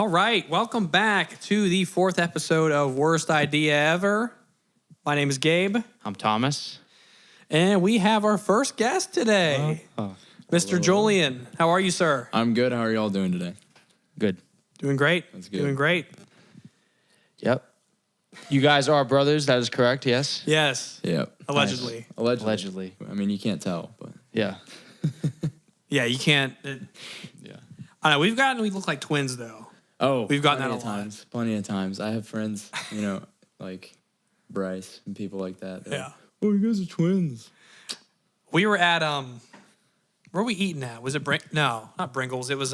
All right, welcome back to the 4th episode of Worst Idea Ever. My name is Gabe. I'm Thomas. And we have our first guest today, Mr. Julian. How are you, sir? I'm good. How are y'all doing today? Good. Doing great. That's good. Doing great. Yep. You guys are brothers. That is correct. Yes. Yes. Yep. Allegedly. Nice. Allegedly. I mean, you can't tell, but Yeah. Yeah, you can't. Yeah. I know we look like twins though. oh, We've gotten plenty that of a lot. times. Plenty of times. I have friends, like Bryce and people like that. They're Yeah. like, oh, you guys are twins. We were at where were we eating at? Was it no, not Bringles. It was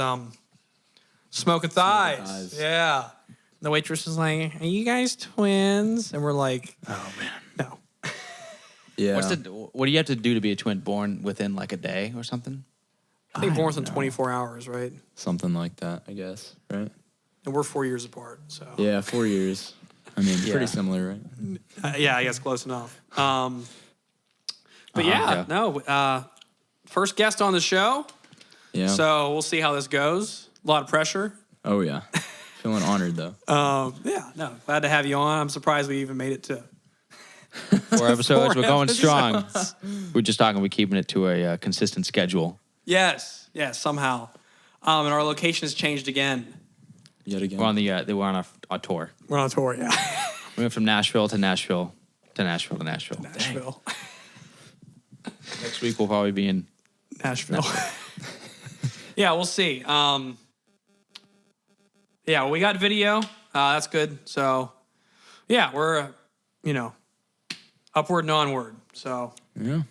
Smoking Thighs. Thighs. Yeah. The waitress was like, "Are you guys twins?" And we're like, Oh man. "No." Yeah. What do you have to do to be a twin? Born within like a day or something? I think I born don't within know. 24 hours, right? Something like that, I guess. Right? And we're 4 years apart, so Yeah, 4 years. I mean, Yeah. pretty similar, right? yeah, I guess close enough. But yeah. first guest on the show, Yeah. so we'll see how this goes. A lot of pressure. oh yeah. Feeling honored though. Glad to have you on. I'm surprised we even made it to 4 episodes. We're going episodes. strong. We're just talking. We're keeping it to a consistent schedule. yes, somehow. And our location has changed again. Yet again. We're on we're on a tour. We're on tour, yeah. We went from Nashville to Nashville to Nashville to Nashville. Nashville. Next week we'll probably be in. Nashville. Yeah, we'll see. We got video. That's good. So, yeah, we're, upward and onward. So, yeah.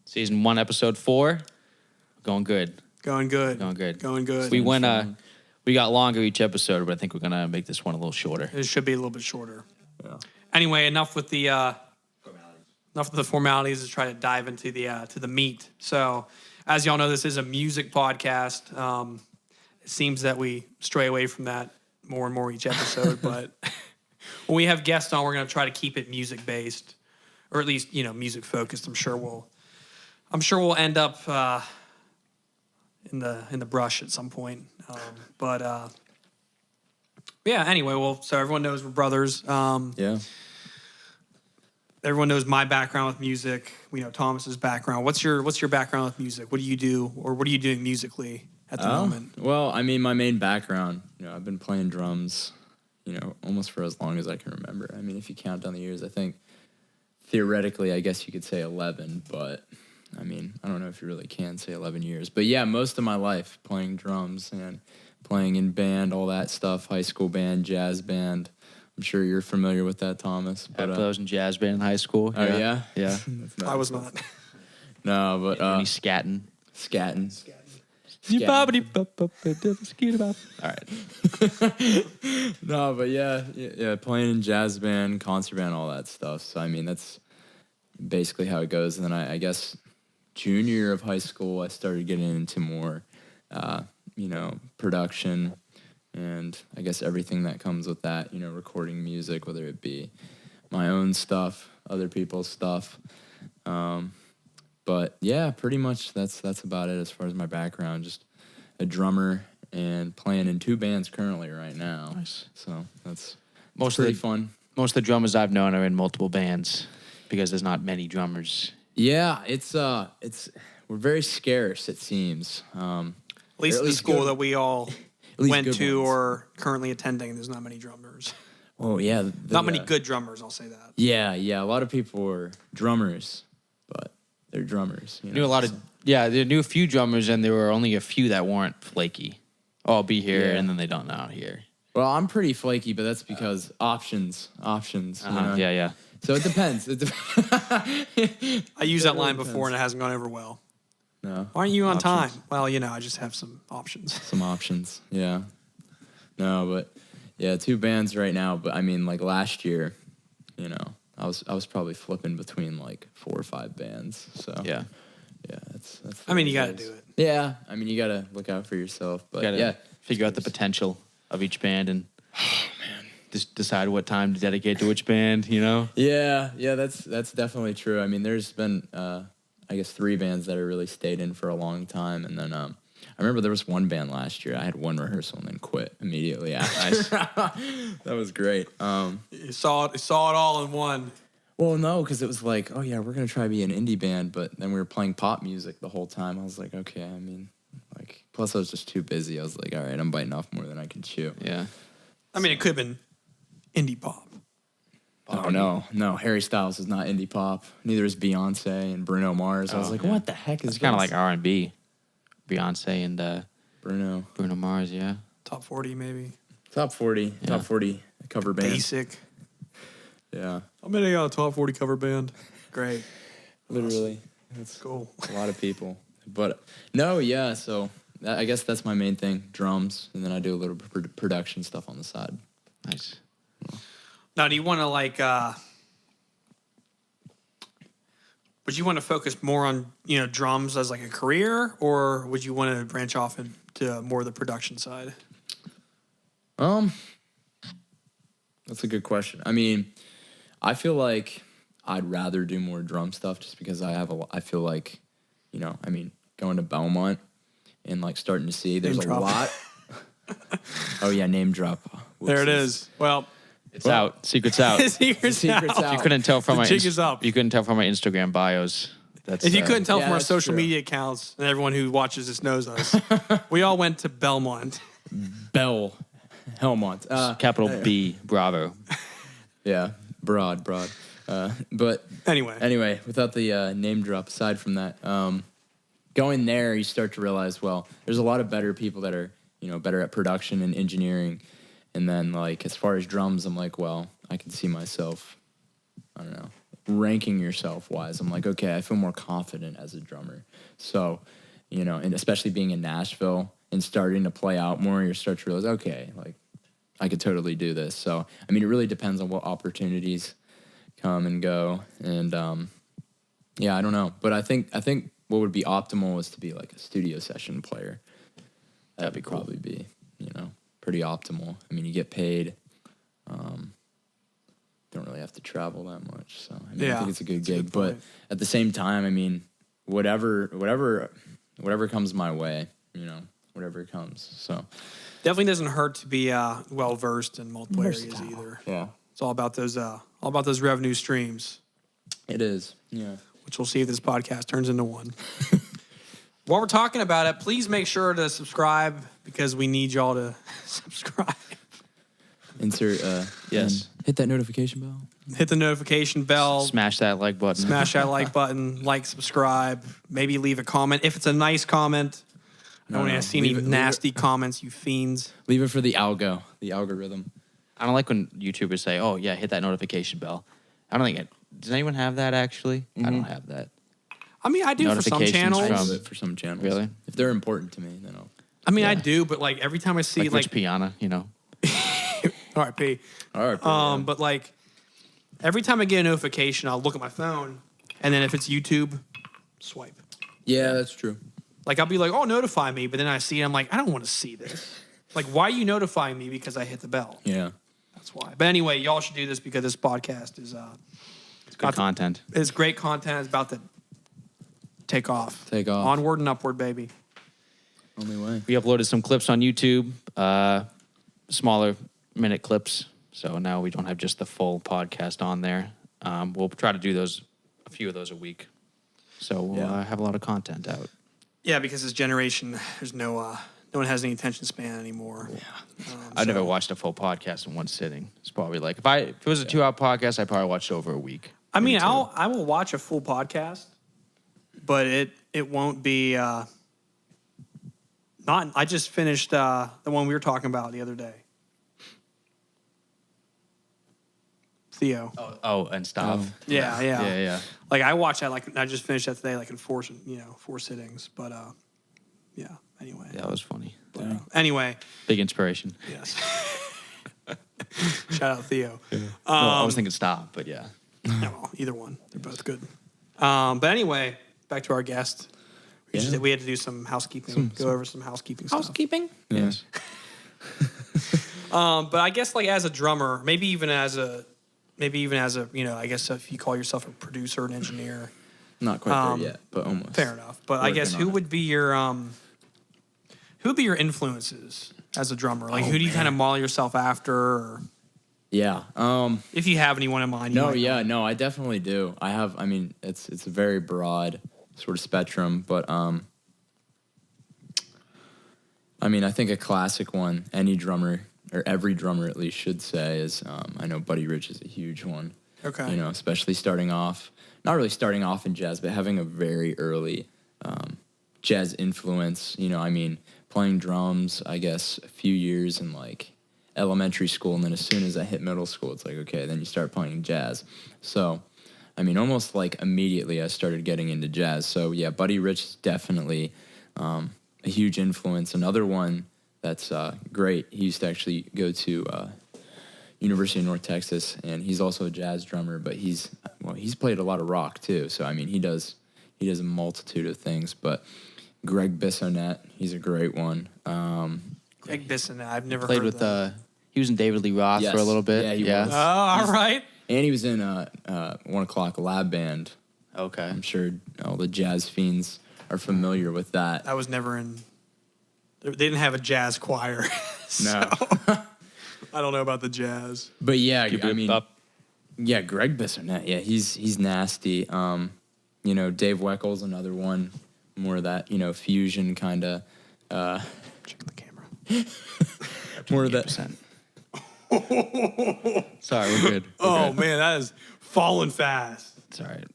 Season 1, episode 4. Going good. going good. Going good. Going good. We went. We got longer each episode, but I think we're gonna make this one a little shorter. It should be a little bit shorter. Yeah. Anyway, enough with the formalities. To try to dive into the meat. So, as y'all know, this is a music podcast. It seems that we stray away from that more and more each episode, but when we have guests on, we're going to try to keep it music based, or at least music focused. I'm sure we'll end up in the brush at some point. Anyway, so everyone knows we're brothers. Yeah. Everyone knows my background with music. We know Thomas's background. What's your background with music? What do you do, or what are you doing musically at the moment? Well, I mean, my main background, I've been playing drums, almost for as long as I can remember. I mean, if you count down the years, I think theoretically, I guess you could say 11, but I mean, I don't know if you really can say 11 years. But yeah, most of my life playing drums and playing in band, all that stuff, high school band, jazz band. I'm sure you're familiar with that, Thomas. But, I was in jazz band in high school. Oh, yeah? Yeah. I was not. No, but Any scatting. scatting. All right. No, but yeah, playing in jazz band, concert band, all that stuff. So, I mean, that's basically how it goes. And then I guess junior year of high school, I started getting into more, production and I guess everything that comes with that, recording music, whether it be my own stuff, other people's stuff. But yeah, pretty much that's about it as far as my background. Just a drummer and playing in 2 bands currently right now. Nice. So that's Pretty fun. Most of the drummers I've known are in multiple bands because there's not many drummers. Yeah, it's we're very scarce, it seems. At least at the least school good- that we all least went good to ones. or currently attending, there's not many drummers. Oh yeah, Not many good drummers, I'll say that. Yeah. A lot of people were drummers, but they're drummers. Knew a lot of there knew a few drummers, and there were only a few that weren't flaky. Oh, I'll be here, Yeah. and then they don't know here. Well, I'm pretty flaky, but that's because options. Yeah. So it depends. I used that line depends. before and it hasn't gone over well. No. Why aren't you on Options. time? Well, I just have some options. Some options. Yeah. No, but yeah, 2 bands right now. But I mean, like last year, I was probably flipping between like 4 or 5 bands. So Yeah. that's. I mean, you got got to do it. Yeah, I mean, you got to look out for yourself. But Gotta figure out the potential of each band and just decide what time to dedicate to which band. Yeah, that's definitely true. I mean, there's been I guess 3 bands that I really stayed in for a long time, and then I remember there was one band last year. I had one rehearsal and then quit immediately after. That was great. You saw it all in one. Well, no, because it was like, oh yeah, we're gonna try to be an indie band, but then we were playing pop music the whole time. I was like, okay, I mean, like, plus I was just too busy. I was like, all right, I'm biting off more than I can chew. Yeah. I mean, it could have been indie pop. Oh no, Harry Styles is not indie pop. Neither is Beyonce and Bruno Mars. I was like, what the heck is It's kind of this? like R&B. Beyonce and Bruno Mars, yeah. Top 40 maybe. Top 40 cover band. Basic. Yeah, I'm in a top 40 cover band. Great. literally. It's Cool. a lot of people. But no, yeah, so I guess that's my main thing, drums, and then I do a little production stuff on the side. Nice. Now, do you want to would you want to focus more on, drums as like a career, or would you want to branch off into more of the production side? That's a good question. I mean, I feel like I'd rather do more drum stuff just because I feel like, going to Belmont and like starting to see there's Name a drop. lot. Oh yeah, name drop. There it is. Well, It's out. Secret's out. secret's secret's out. out. You couldn't tell from The my jig is up. You couldn't tell from my Instagram bios. That's If you couldn't tell Yeah, from our that's social true. media accounts, and everyone who watches this knows us, we all went to Belmont. Helmont. capital B Bravo. Yeah, broad. But Anyway, without the name drop, aside from that, going there, you start to realize, well, there's a lot of better people that are, better at production and engineering. And then, like, as far as drums, I'm like, well, I can see myself, I don't know, ranking yourself wise. I'm like, okay, I feel more confident as a drummer. So, and especially being in Nashville and starting to play out more, you start to realize, okay, like, I could totally do this. So, I mean, it really depends on what opportunities come and go. And, yeah, I don't know. But I think what would be optimal is to be like a studio session player. That'd be cool. Probably be, pretty optimal. I mean, you get paid. Don't really have to travel that much. So, I Yeah, think it's a good that's a gig. good But point. at the same time, I mean, whatever comes my way, whatever comes. So, definitely doesn't hurt to be well versed in multiple areas either. yeah, It's all about those revenue streams, it is. Yeah. which we'll see if this podcast turns into one. While we're talking about it, please make sure to subscribe because we need y'all to subscribe. Insert, Yes. and hit that notification bell. Hit the notification bell. Smash that like button. Smash that like button. Like, subscribe. Maybe leave a comment. If it's a nice comment, I don't want to see any Leave it- nasty comments, you fiends. Leave it for the algorithm. I don't like when YouTubers say, "Oh yeah, hit that notification bell." I don't think does anyone have that actually? I don't have that. I mean, I do for some Notifications channels. I from- do it for some channels. Really? If they're important to me, then I'll. I mean, I Yeah. do, but like every time I see Like Rich Piana, RIP. All right. But like every time I get a notification, I'll look at my phone, and then if it's YouTube, swipe. yeah, that's true. Like I'll be like, "Oh, notify me," but then I see it, I'm like, I don't want to see this. Like, why are you notifying me because I hit the bell? Yeah. That's why. But anyway, y'all should do this because this podcast is it's good content. It's great content. It's about to take off. Take off. Onward and upward, baby. Only way. We uploaded some clips on YouTube, smaller minute clips. So now we don't have just the full podcast on there. We'll try to do a few of those a week. So we'll have a lot of content out. Yeah, because this generation, there's no one has any attention span anymore. Yeah. I've never watched a full podcast in one sitting. It's probably like if it was a 2-hour podcast, I probably watched it over a week. I mean, I will watch a full podcast, but it won't be not. I just finished the one we were talking about the other day. Theo. Oh, and stop. Yeah. Like I watched that. Like I just finished that today. Like in 4 sittings. But yeah. Anyway. Yeah, that was funny. Anyway. Big inspiration. Yes. Shout out Theo. Well, I was thinking stop, but yeah. Yeah, well, either one. They're both good. But anyway, back to our guest. We had to do some housekeeping. Go over some housekeeping stuff. Housekeeping? Yes. But I guess like as a drummer, maybe even as a I guess if you call yourself a producer, an engineer. Not quite there yet, but almost. Fair enough. But I guess Working who on it. would be your Who would be your influences as a drummer? Like, who do you kind of model yourself after? Or Yeah. if you have anyone in mind. No, yeah, no, I definitely do. I mean, it's a very broad sort of spectrum, but I mean, I think a classic one, any drummer or every drummer at least should say is, I know Buddy Rich is a huge one. Okay. You know, especially starting off, not really starting off in jazz, but having a very early jazz influence. You know, I mean, playing drums, I guess, a few years in like elementary school, and then as soon as I hit middle school, it's like, okay, then you start playing jazz. So, I mean, almost like immediately I started getting into jazz. So yeah, Buddy Rich is definitely a huge influence. Another one that's great, he used to actually go to University of North Texas, and he's also a jazz drummer, but he's played a lot of rock too. So I mean, he does a multitude of things. But Greg Bissonette, he's a great one. Greg Bissonette, I've never Played heard with of that. he was in David Lee Roth Yes. for a little bit. Yeah, he was. Oh, all right. And he was in 1 O'Clock Lab Band. Okay. I'm sure all the jazz fiends are familiar with that. I was never in. They didn't have a jazz choir. No. I don't know about the jazz. But yeah, Keep I it mean, up. yeah, Greg Bissonette, yeah, he's nasty. You know, Dave Weckel's another one, more of that, you know, fusion kind of. Check the camera. More of that. 8%. Sorry, we're good. Oh man, that is falling fast. It's all right.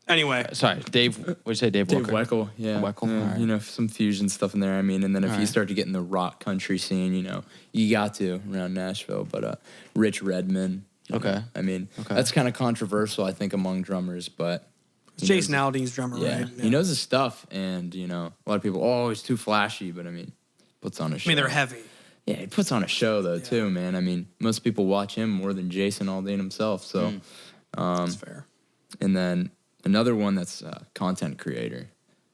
Anyway, Sorry, Dave. What'd you say, Dave Dave Walker? Weckel, yeah. Weckel, Yeah, alright. You know, some fusion stuff in there. I mean, and then if you Alright. start to get in the rock country scene, you know, you got to around Nashville. But Rich Redman. you Okay. know, I mean, Okay. that's kind of controversial, I think, among drummers, but. he Jason knows- Aldean's drummer, Yeah, right? he knows his stuff, and you know, a lot of people, oh, he's too flashy, but I mean, puts on a show. I mean, they're heavy. Yeah, he puts on a show though too, man. I mean, most people watch him more than Jason Aldean himself. So, That's fair. and then another one that's content creator,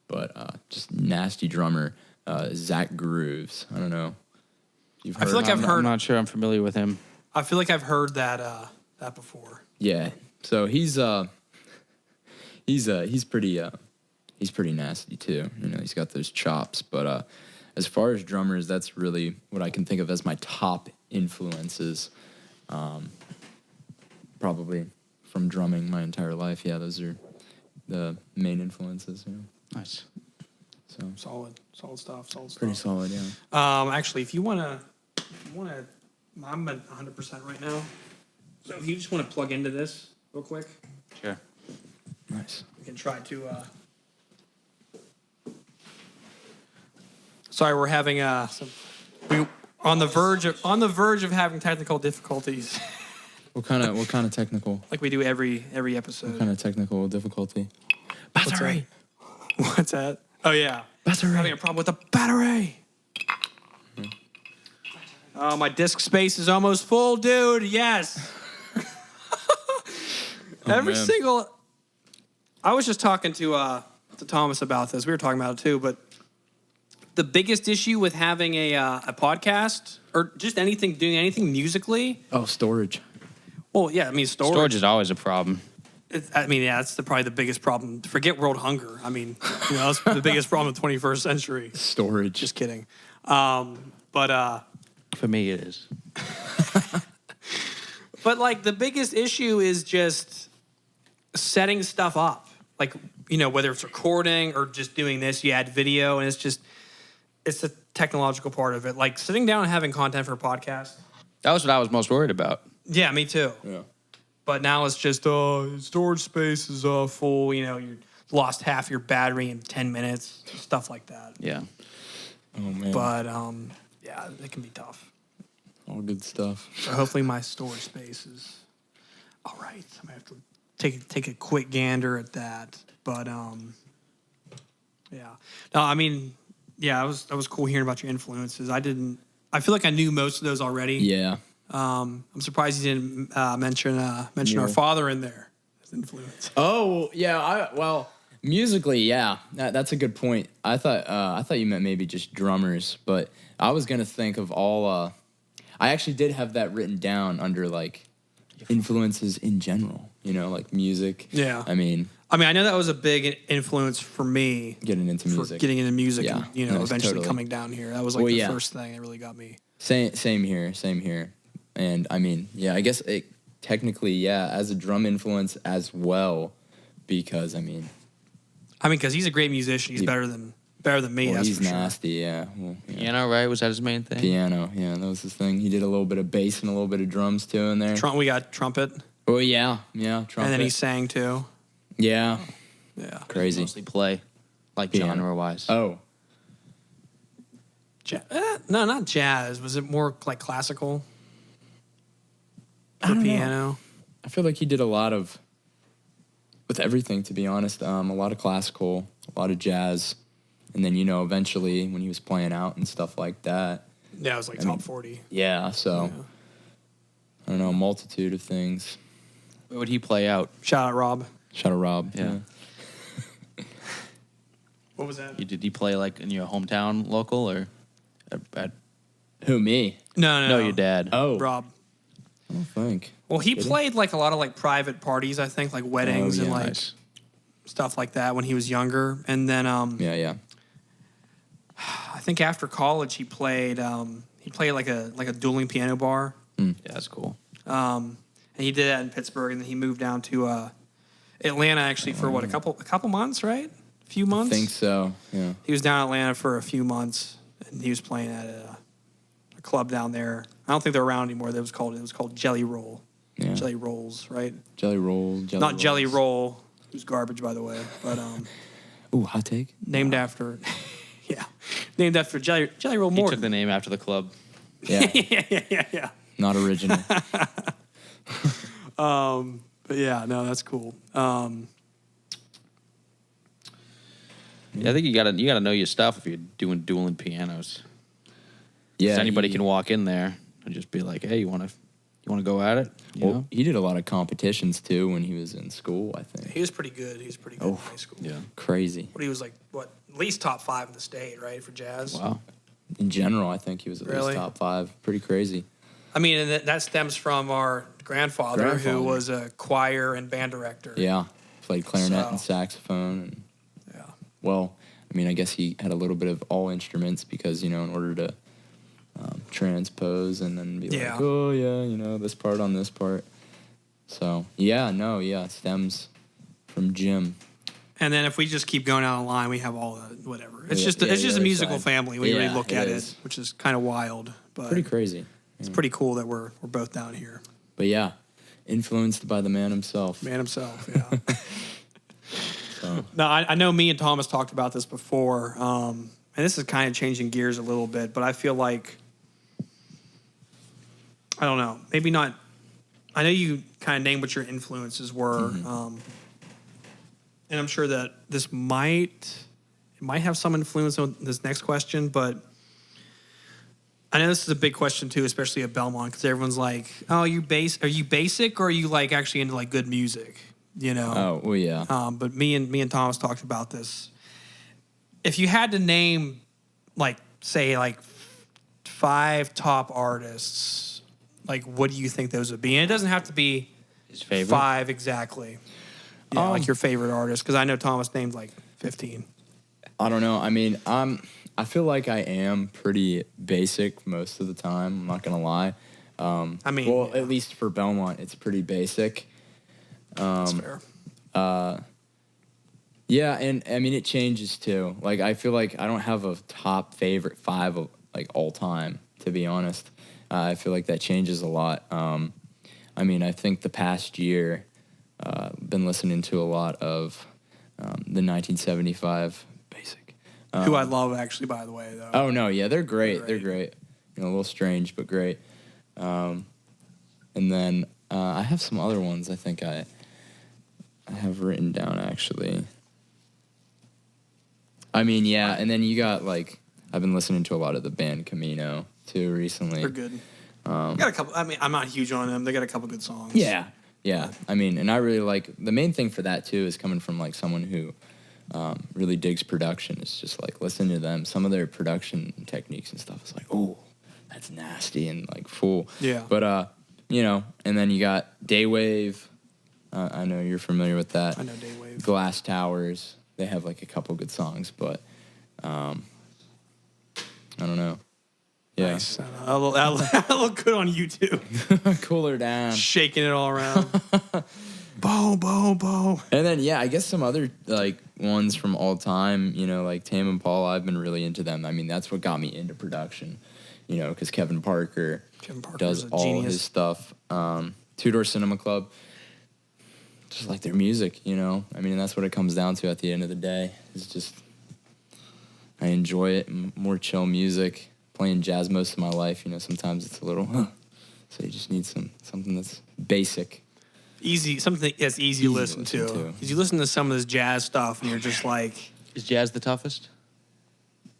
but just nasty drummer, Zach Grooves. I don't know. You've heard I feel like of him? I've heard. I'm not sure I'm familiar with him. I feel like I've heard that that before. Yeah. So he's pretty nasty too. You know, he's got those chops. But as far as drummers, that's really what I can think of as my top influences. Probably from drumming my entire life. Yeah, those are the main influences. You know? Nice. So Solid stuff. pretty solid. Yeah. Actually, if you wanna, I'm at 100% right now. So if you just want to plug into this real quick, Sure. Nice. we can try to. Sorry, we're having we on the verge of having technical difficulties, What kind of technical? like we do every episode. What kind of technical difficulty? What's Battery. What's that? Oh yeah, having Battery. a problem with the battery. Oh, my disk space is almost full, dude. Yes. Every man. single. I was just talking to Thomas about this. We were talking about it too, but the biggest issue with having a podcast or just doing anything musically. Oh, storage. Well, yeah, I mean Storage is always a problem. That's probably the biggest problem. Forget world hunger. I mean, that's the biggest problem in the 21st century. Storage. Just kidding. But For me, it is. like the biggest issue is just setting stuff up. Like, whether it's recording or just doing this, you add video, and it's the technological part of it. Like sitting down and having content for a podcast. That was what I was most worried about. Yeah, me too. Yeah. But now it's just storage space is full. You lost half your battery in 10 minutes, stuff like that. Yeah. Oh man. But yeah, it can be tough. All good stuff. So hopefully my storage space is all right. I'm gonna have to take a quick gander at that. But yeah. No, I mean, yeah, that was cool hearing about your influences. I feel like I knew most of those already. Yeah. I'm surprised you didn't mention our Neil. father in there as influence. Oh yeah. Well, musically, yeah. That's a good point. I thought you meant maybe just drummers, but I was gonna think of all. I actually did have that written down under like influences in general. Like music. Yeah. I mean, I mean, I know that was a big influence for me getting into music. getting into music Yeah. and, No, eventually totally. coming down here. That was like the first thing that really got me. Same here. And I mean, yeah, I guess it technically, yeah, as a drum influence as well, because because he's a great musician. He's better than me. well, That's he's for sure. nasty, yeah. Well, yeah. Piano, right? Was that his main thing? Piano, yeah, that was his thing. He did a little bit of bass and a little bit of drums too in there. We got trumpet, Oh yeah, trumpet. and then he sang too. yeah, Yeah, crazy. Mostly play, like Piano. genre-wise. Oh, no, not jazz. Was it more like classical? I don't know. Piano. I feel like he did a lot of, with everything, to be honest. A lot of classical, a lot of jazz, and then eventually when he was playing out and stuff like that. Yeah, it was like top 40. Yeah, so Yeah. I don't know, a multitude of things. Where would he play out? Shout out Rob. Shout out Rob. Yeah. What was that? Did he play like in your hometown local or at Who, me? No, your dad? Oh, Rob. I don't think. Well, he Did he? played like a lot of like private parties, I think, like weddings Oh, and yeah. like Nice. stuff like that when he was younger. And then Yeah. I think after college he played like a dueling piano bar. Yeah, that's cool. And he did that in Pittsburgh, and then he moved down to Atlanta actually for a couple months, right? A few I months. think so. Yeah. He was down in Atlanta for a few months, and he was playing at a club down there. I don't think they're around anymore. It was called Jelly Roll. Yeah. Jelly Rolls, right? Jelly roll. Not Jelly Roll, who's garbage by the way, but Ooh, hot take. named after Jelly Roll He Morton. took the name after the club. Yeah. yeah. Not original. But yeah, no, that's cool. Yeah, I think you gotta know your stuff if you're doing dueling pianos. Yeah. 'Cause anybody can walk in there and just be like, "Hey, you wanna go at it?" You Well, know? he did a lot of competitions too when he was in school, I think. He was pretty good. He was pretty good in high school. Yeah. Crazy. But he was like at least top 5 in the state, right, for jazz. Wow. In general, I think he was at Really? least top 5. Pretty crazy. I mean, and that stems from our grandfather, who Grandfather. was a choir and band director. Yeah. Played clarinet and So- saxophone. And, Yeah. well, I mean, I guess he had a little bit of all instruments because, in order to transpose and then be Yeah. like, oh, yeah, this part on this part. So, it stems from Jim. And then if we just keep going down the line, we have all the whatever. It's Yeah, just yeah, it's the just a other musical side. family when you really Yeah, look it at is. it, which is kind of wild. But Pretty crazy. it's pretty cool that we're both down here. But yeah, influenced by the man himself. Man himself, yeah. So, No, I know me and Thomas talked about this before, and this is kind of changing gears a little bit, but I feel like, I don't know, maybe not. I know you kind of named what your influences were, and I'm sure that this might have some influence on this next question, but I know this is a big question too, especially at Belmont, because everyone's like, "Oh, are you basic, or are you like actually into like good music?" oh, well, yeah. But me and Thomas talked about this. If you had to name, like, say, like 5 top artists, like, what do you think those would be? And it doesn't have to be His favorite. 5 exactly. Yeah, like your favorite artist, because I know Thomas named like 15. I don't know. I mean, I feel like I am pretty basic most of the time. I'm not going to lie. I mean, well, yeah. at least for Belmont, it's pretty basic. That's fair. Yeah, and I mean, it changes too. Like, I feel like I don't have a top favorite 5 of, like, all time, to be honest. I feel like that changes a lot. I mean, I think the past year, been listening to a lot of the 1975 Basic. Who I love, actually, by the way, though. Oh, no, yeah, they're great. They're They're great. A little strange, but great. And then I have some other ones I think I have written down, actually. I mean, yeah, and then you got, like, I've been listening to a lot of the band Camino, too, recently. They're good. Got a couple. I mean, I'm not huge on them. They got a couple good songs. Yeah. I mean, and I really like, the main thing for that, too, is coming from, like, someone who really digs production. It's just, like, listen to them. Some of their production techniques and stuff is like, oh, that's nasty and, like, full. Yeah. But, and then you got Daywave. I know you're familiar with that. I know Daywave. Glass Towers. They have like a couple good songs, but I don't know. Yeah. Nice. That'll look good on YouTube. Cooler down. Shaking it all around. Bo, bo, bo. And then, yeah, I guess some other, like, ones from all time, you know, like Tame Impala, I've been really into them. I mean, that's what got me into production, you know, because Kevin Parker's does all genius. his stuff. Two Door Cinema Club, just like their music, you know. I mean, that's what it comes down to at the end of the day. It's just, I enjoy it. More chill music. Playing jazz most of my life, you know, sometimes it's a little, so you just need something that's basic. Easy, something that's easy to listen to. Because you listen to some of this jazz stuff and you're just like... Is jazz the toughest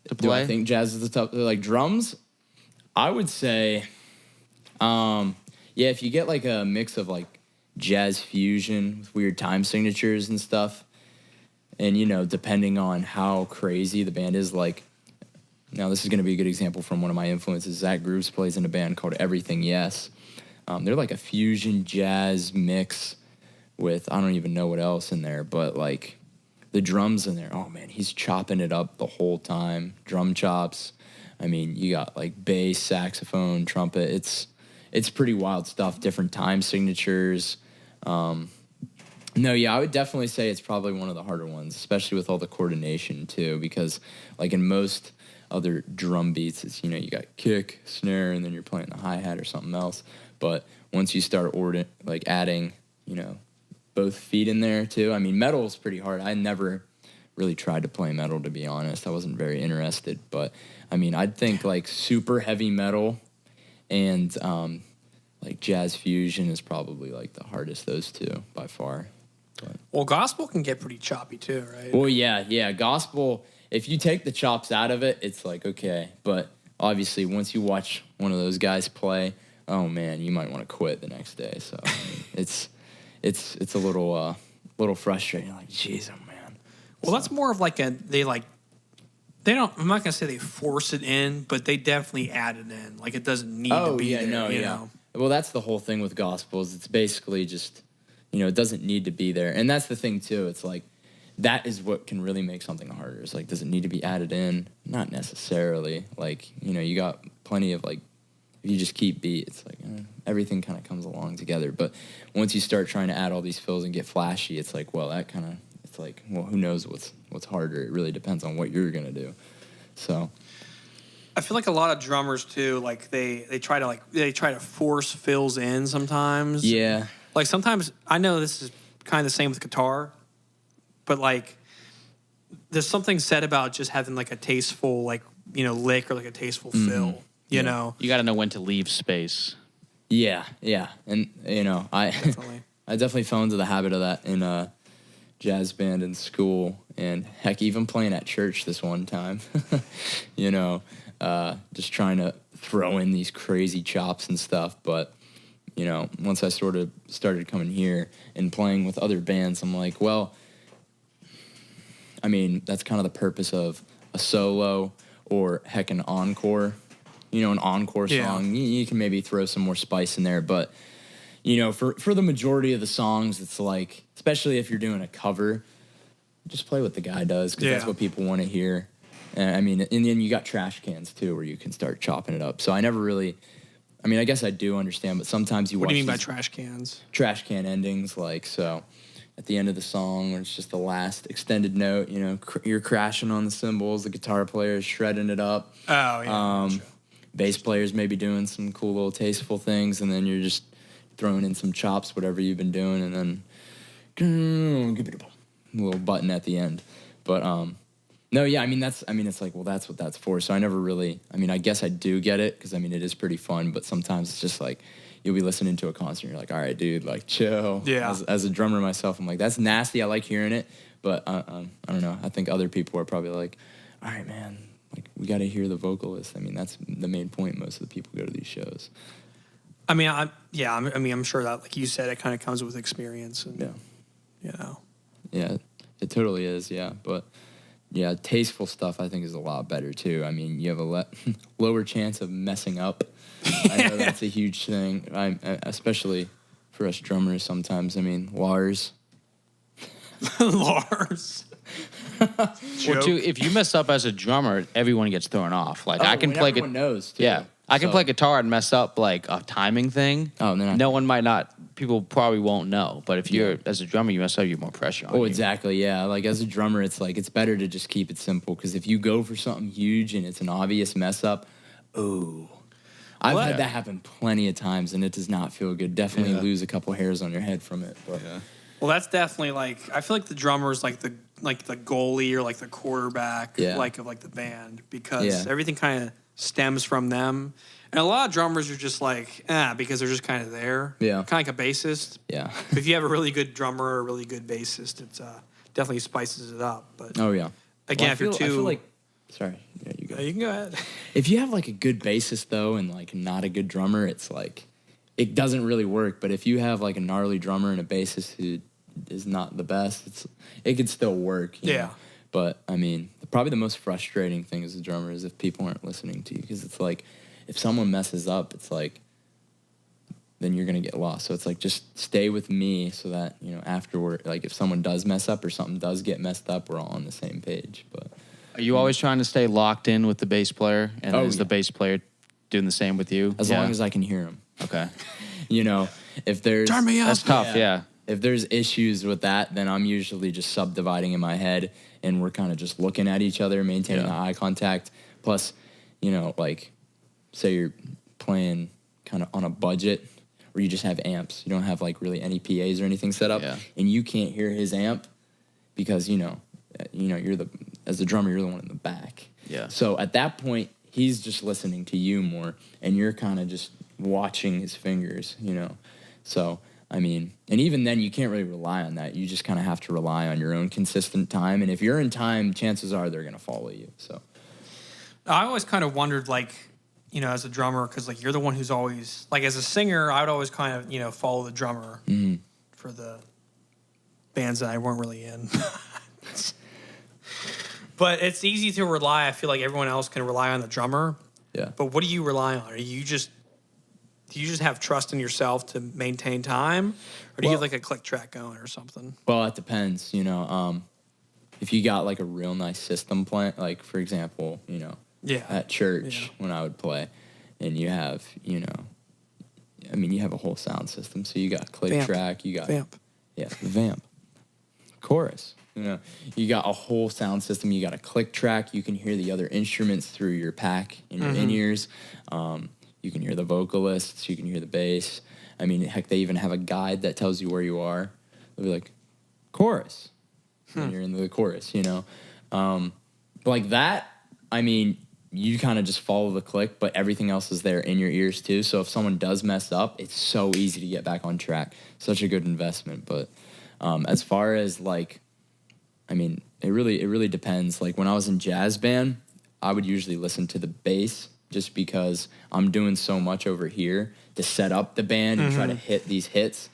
to Do play? I think jazz is the tough? Like drums, I would say, yeah, if you get like a mix of like jazz fusion with weird time signatures and stuff, and you know, depending on how crazy the band is, like, now this is going to be a good example from one of my influences. Zach Grooves plays in a band called Everything Yes. They're like a fusion jazz mix with, I don't even know what else in there, but like the drums in there, oh man, he's chopping it up the whole time. Drum chops. I mean, you got like bass, saxophone, trumpet. It's pretty wild stuff. Different time signatures. No, yeah, I would definitely say it's probably one of the harder ones, especially with all the coordination too, because like in most other drum beats, it's, you know, you got kick, snare, and then you're playing the hi-hat or something else. But once you start adding, you know, both feet in there too. I mean, metal is pretty hard. I never really tried to play metal, to be honest. I wasn't very interested. But I mean, I'd think like super heavy metal and like jazz fusion is probably like the hardest, those two by far. But. Well, gospel can get pretty choppy too, right? Well, yeah. Gospel, if you take the chops out of it, it's like, okay. But obviously, once you watch one of those guys play, oh man, you might want to quit the next day. So I mean, it's a little frustrating. Like, geez, oh man. Well, that's more of like they don't. I'm not gonna say they force it in, but they definitely add it in. Like it doesn't need to be there. You know? Well, that's the whole thing with gospels. It's basically just, you know, it doesn't need to be there, and that's the thing too. It's like that is what can really make something harder. It's like, does it need to be added in? Not necessarily. Like, you know, you got plenty of like. If you just keep beat, it's like everything kind of comes along together. But once you start trying to add all these fills and get flashy, it's like, well, that kind of, it's like, well, who knows what's harder? It really depends on what you're gonna do. So, I feel like a lot of drummers too, like they try to force fills in sometimes. yeah, Like sometimes I know this is kind of the same with guitar, but like there's something said about just having like a tasteful, like, you know, lick or like a tasteful fill. You know, You got to know when to leave space. yeah, and you know, I definitely fell into the habit of that in a jazz band in school, and heck, even playing at church this one time. You know, just trying to throw in these crazy chops and stuff. But you know, once I sort of started coming here and playing with other bands, I'm like, well, I mean, that's kind of the purpose of a solo or heck, an encore. You know, an encore song, you can maybe throw some more spice in there. But, you know, for the majority of the songs, it's like, especially if you're doing a cover, just play what the guy does, because that's what people want to hear. And I mean, and then you got trash cans, too, where you can start chopping it up. So I never really, I mean, I guess I do understand, but sometimes you watch. What do you mean by trash cans? Trash can endings, like, so at the end of the song, when it's just the last extended note, you know, you're crashing on the cymbals, the guitar player is shredding it up. Oh, yeah. Bass players maybe doing some cool little tasteful things, and then you're just throwing in some chops, whatever you've been doing, and then give it a little button at the end. But no, yeah, I mean it's like, well, that's what that's for. So I never really, I mean, I guess I do get it, because I mean it is pretty fun, but sometimes it's just like you'll be listening to a concert and you're like, all right, dude, like chill. Yeah. As a drummer myself, I'm like, that's nasty. I like hearing it, but I don't know. I think other people are probably like, all right, man. Like, we got to hear the vocalist. I mean, that's the main point. Most of the people go to these shows. I mean, I'm sure that, like you said, it kind of comes with experience. And, you know. Yeah, it totally is, yeah. But, yeah, tasteful stuff, I think, is a lot better, too. I mean, you have a lower chance of messing up. I know that's a huge thing, especially for us drummers sometimes. I mean, Lars, Lars. Well, too, if you mess up as a drummer, everyone gets thrown off. Like I can play. Everyone knows too. Yeah, I can play guitar and mess up like a timing thing. Oh, they're not- no one might not. People probably won't know. But if you're as a drummer, you mess up, you have more pressure on you. Oh, exactly. Yeah. Like as a drummer, it's like it's better to just keep it simple because if you go for something huge and it's an obvious mess up, I've had that happen plenty of times and it does not feel good. Definitely lose a couple hairs on your head from it. But Well, that's definitely like I feel like the drummer is like the goalie or like the quarterback like of like the band because everything kind of stems from them. And a lot of drummers are just like, because they're just kind of there. Yeah. Kind of like a bassist. Yeah. But if you have a really good drummer or a really good bassist, it's definitely spices it up. But again, if you're too... I feel like... Sorry. Yeah, you go. You can go ahead. If you have like a good bassist though and like not a good drummer, it's like... It doesn't really work. But if you have like a gnarly drummer and a bassist who is not the best, it could still work. You know? But, I mean, probably the most frustrating thing as a drummer is if people aren't listening to you because it's like... If someone messes up, it's like, then you're going to get lost. So it's like, just stay with me so that, afterward, like if someone does mess up or something does get messed up, we're all on the same page. But are you always trying to stay locked in with the bass player? And is the bass player doing the same with you? As long as I can hear him. Okay. If there's... Turn me up. That's tough, yeah. If there's issues with that, then I'm usually just subdividing in my head and we're kind of just looking at each other, maintaining the eye contact. Plus, like... Say you're playing kind of on a budget where you just have amps. You don't have like really any PAs or anything set up, and you can't hear his amp because you're as a drummer you're the one in the back. Yeah. So at that point he's just listening to you more, and you're kind of just watching his fingers. So I mean, and even then you can't really rely on that. You just kind of have to rely on your own consistent time, and if you're in time, chances are they're gonna follow you. So I always kind of wondered like. As a drummer, because like you're the one who's always like as a singer, I would always kind of follow the drummer for the bands that I weren't really in. But it's easy to rely. I feel like everyone else can rely on the drummer. Yeah. But what do you rely on? Do you just have trust in yourself to maintain time, or do you have like a click track going or something? Well, it depends. If you got like a real nice system playing, like for example, at church when I would play, and you have, you have a whole sound system. So you got click track, you got vamp. Yeah, the vamp. Chorus. You got a whole sound system. You got a click track. You can hear the other instruments through your pack and your in-ears. You can hear the vocalists. You can hear the bass. I mean, heck, they even have a guide that tells you where you are. They'll be like, chorus. When you're in the chorus, like that, I mean, you kind of just follow the click, but everything else is there in your ears too. So if someone does mess up, it's so easy to get back on track. Such a good investment. But as far as like, I mean, it really depends. Like when I was in jazz band, I would usually listen to the bass just because I'm doing so much over here to set up the band and try to hit these hits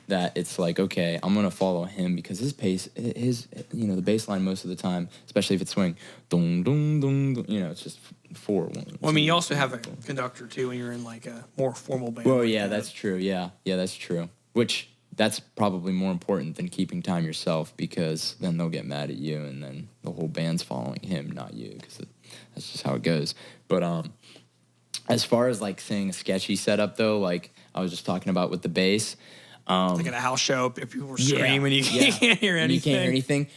that it's like, okay, I'm gonna follow him because his pace, the bass line most of the time, especially if it's swing, dong dong dong, it's just 4. Well, I mean, you also have a conductor too when you're in like a more formal band. Well, like yeah, that. that's true. Yeah, that's true. That's probably more important than keeping time yourself because then they'll get mad at you and then the whole band's following him, not you, because that's just how it goes. But as far as like saying a sketchy setup though, like I was just talking about with the bass. Like at a house show, if people were screaming, you can't hear anything. You can't hear anything.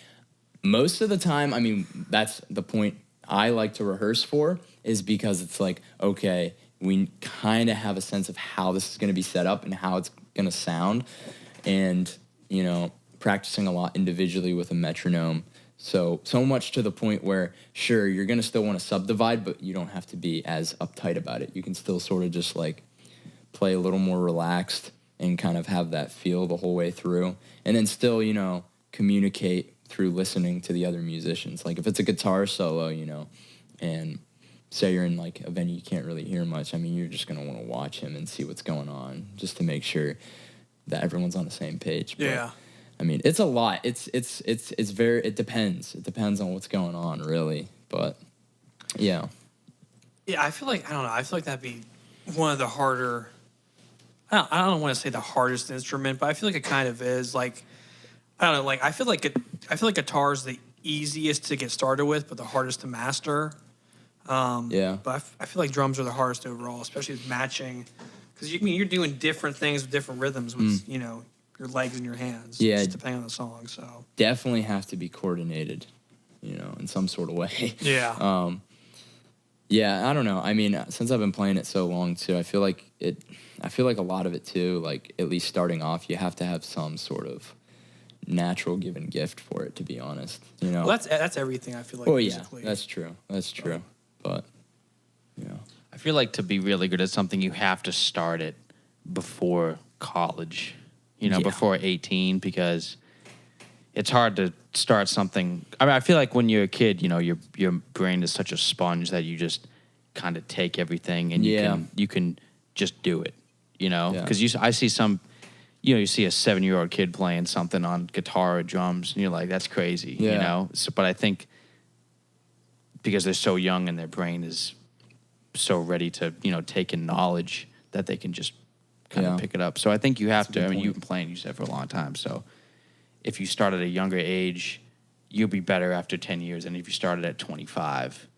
Most of the time, I mean, that's the point I like to rehearse for, is because it's like, okay, we kind of have a sense of how this is going to be set up and how it's going to sound. And, practicing a lot individually with a metronome. So much to the point where, sure, you're going to still want to subdivide, but you don't have to be as uptight about it. You can still sort of just like play a little more relaxed and kind of have that feel the whole way through. And then still, communicate through listening to the other musicians. Like if it's a guitar solo, and say you're in like a venue you can't really hear much, I mean, you're just going to want to watch him and see what's going on just to make sure that everyone's on the same page. But, yeah. I mean, it's a lot. It depends. It depends on what's going on, really. But, yeah. Yeah, I feel like that'd be one of the harder... I don't want to say the hardest instrument, but I feel like it kind of is. Like, I don't know. Like I feel like guitar is the easiest to get started with, but the hardest to master. Yeah. But I feel like drums are the hardest overall, especially with matching, because you're doing different things with different rhythms with your legs and your hands. Yeah. Just depending on the song. So Definitely have to be coordinated, in some sort of way. yeah. Yeah, I don't know. I mean, since I've been playing it so long too, I feel like a lot of it too, like at least starting off, you have to have some sort of natural given gift for it, to be honest. Well, that's everything. I feel like. Oh yeah, musically. that's true. That's true. But I feel like to be really good at something, you have to start it before college, Yeah. before 18, because it's hard to start something. I mean, I feel like when you're a kid, your brain is such a sponge that you just kind of take everything and you can just do it, because I see some, you see a 7-year-old kid playing something on guitar or drums, and you're like, that's crazy, So, but I think because they're so young and their brain is so ready to, take in knowledge that they can just kind of pick it up. So I think you have to. I mean, you've been playing, you said, for a long time, so. If you start at a younger age, you'll be better after 10 years than if you started at 25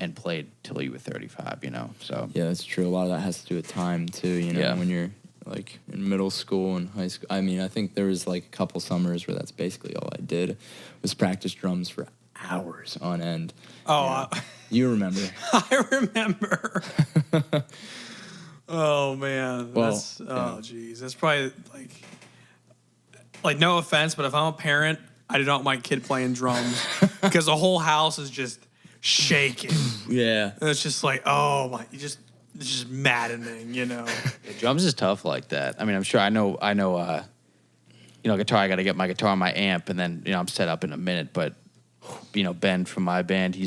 and played till you were 35, So yeah, that's true. A lot of that has to do with time too, when you're like in middle school and high school. I mean, I think there was like a couple summers where that's basically all I did was practice drums for hours on end. Oh, you remember. I remember. Oh man. Well, Geez. That's probably like no offense, but if I'm a parent, I do not want my kid playing drums because the whole house is just shaking. Yeah. And it's just like, oh my, it's just maddening, Yeah, drums is tough like that. I mean, I'm sure I know, guitar, I got to get my guitar on my amp and then, I'm set up in a minute. But, Ben from my band, he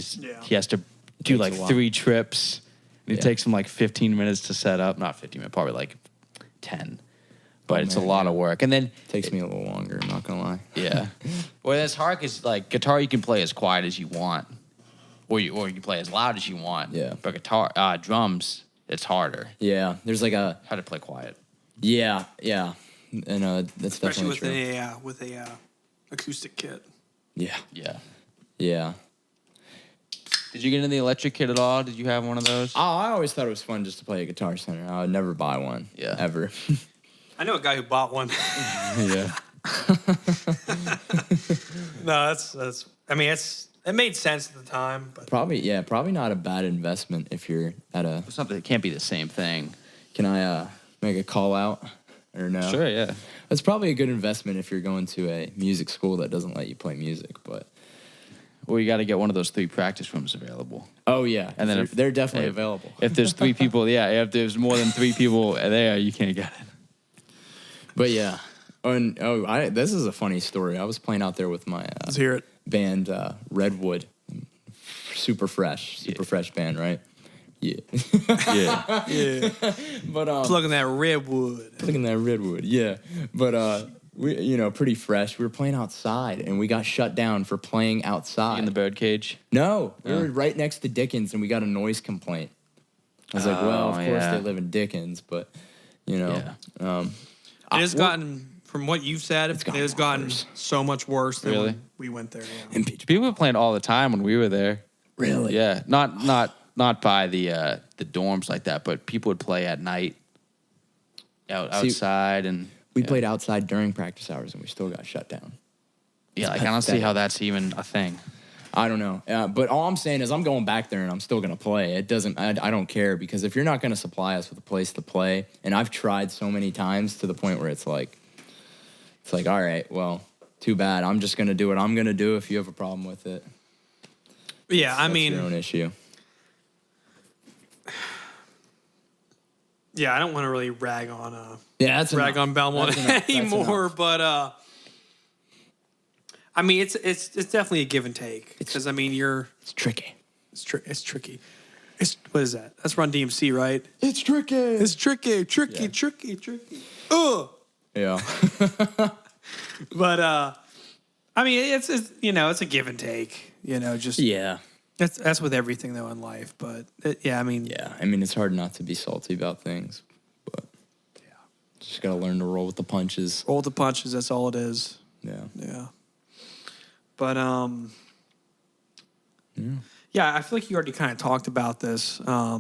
has to do like 3 trips. And it takes him like 15 minutes to set up. Not 15 minutes, probably like 10. But it's a lot of work. And then takes me a little longer, I'm not going to lie. Yeah. Well, it's hard because, like, guitar you can play as quiet as you want. Or you can play as loud as you want. Yeah. But drums, it's harder. Yeah. There's like How to play quiet. Yeah. And that's especially definitely with a acoustic kit. Yeah. Yeah. Yeah. Did you get into the electric kit at all? Did you have one of those? Oh, I always thought it was fun just to play a Guitar Center. I would never buy one. Yeah. Ever. I know a guy who bought one. Yeah. No, that's. I mean, it made sense at the time, but probably not a bad investment if you're at a. Something that can't be the same thing. Can I make a call out or no? Sure, yeah. It's probably a good investment if you're going to a music school that doesn't let you play music, but. Well, you got to get one of those 3 practice rooms available. Oh yeah, And then they're definitely available. If there's 3 people, if there's more than 3 people there, you can't get it. But yeah, this is a funny story. I was playing out there with my let's hear it. Band Redwood, super fresh band, right? Yeah. Yeah. Yeah, But plugging that redwood. yeah. But we, pretty fresh. We were playing outside, and we got shut down for playing outside In the birdcage. No, we were right next to Dickens, and we got a noise complaint. I was like, well, of course they live in Dickens, but It has gotten, from what you've said, it has gotten worse. so much worse than Really? when we went there. Yeah. in People were playing all the time when we were there. Really? Yeah, not by the dorms like that, but people would play at night outside, and We played outside during practice hours, and we still got shut down. yeah, It's like I don't see pathetic. how that's even a thing. I don't know. But all I'm saying is I'm going back there and I'm still going to play. It doesn't, I don't care, because if you're not going to supply us with a place to play, and I've tried so many times to the point where it's like, all right, well, too bad. I'm just going to do what I'm going to do. If you have a problem with it, Yeah, I that's mean, your own issue. yeah, I don't want to really rag on Yeah, that's on Belmont That's enough. anymore, That's but I mean, it's definitely a give and take, because I mean, It's tricky. it's tricky. What is that? That's Run DMC, right? It's tricky. It's tricky. Ugh. Yeah. But I mean, it's it's a give and take. Just Yeah. that's with everything though in life. But I mean, Yeah. I mean, it's hard not to be salty about things, but just got to learn to roll with the punches. roll the punches. That's all it is. Yeah. But yeah, I feel like you already kind of talked about this. Yeah,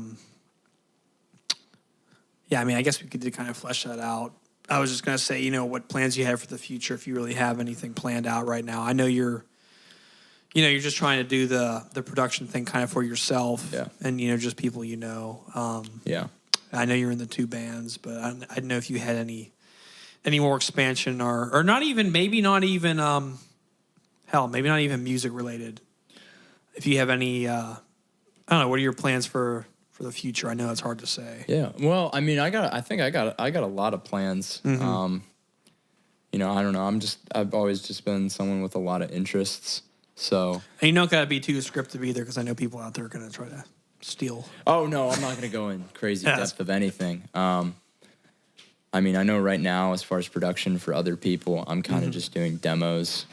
I mean, I guess we could kind of flesh that out. I was just gonna say, you know, what plans you have for the future, if you really have anything planned out right now. I know you're just trying to do the production thing kind of for yourself, and just people you know. Yeah. I know you're in the 2 bands, but I didn't know if you had any more expansion or not even maybe not even music related. If you have any, I don't know, what are your plans for the future? I know it's hard to say. Yeah. Well, I mean, I got a lot of plans. I don't know. I've always just been someone with a lot of interests. So. And you don't gotta be too descriptive either, because I know people out there are gonna try to steal. Oh no, I'm not gonna go in crazy depth of anything. I mean, I know right now, as far as production for other people, I'm kind of just doing demos,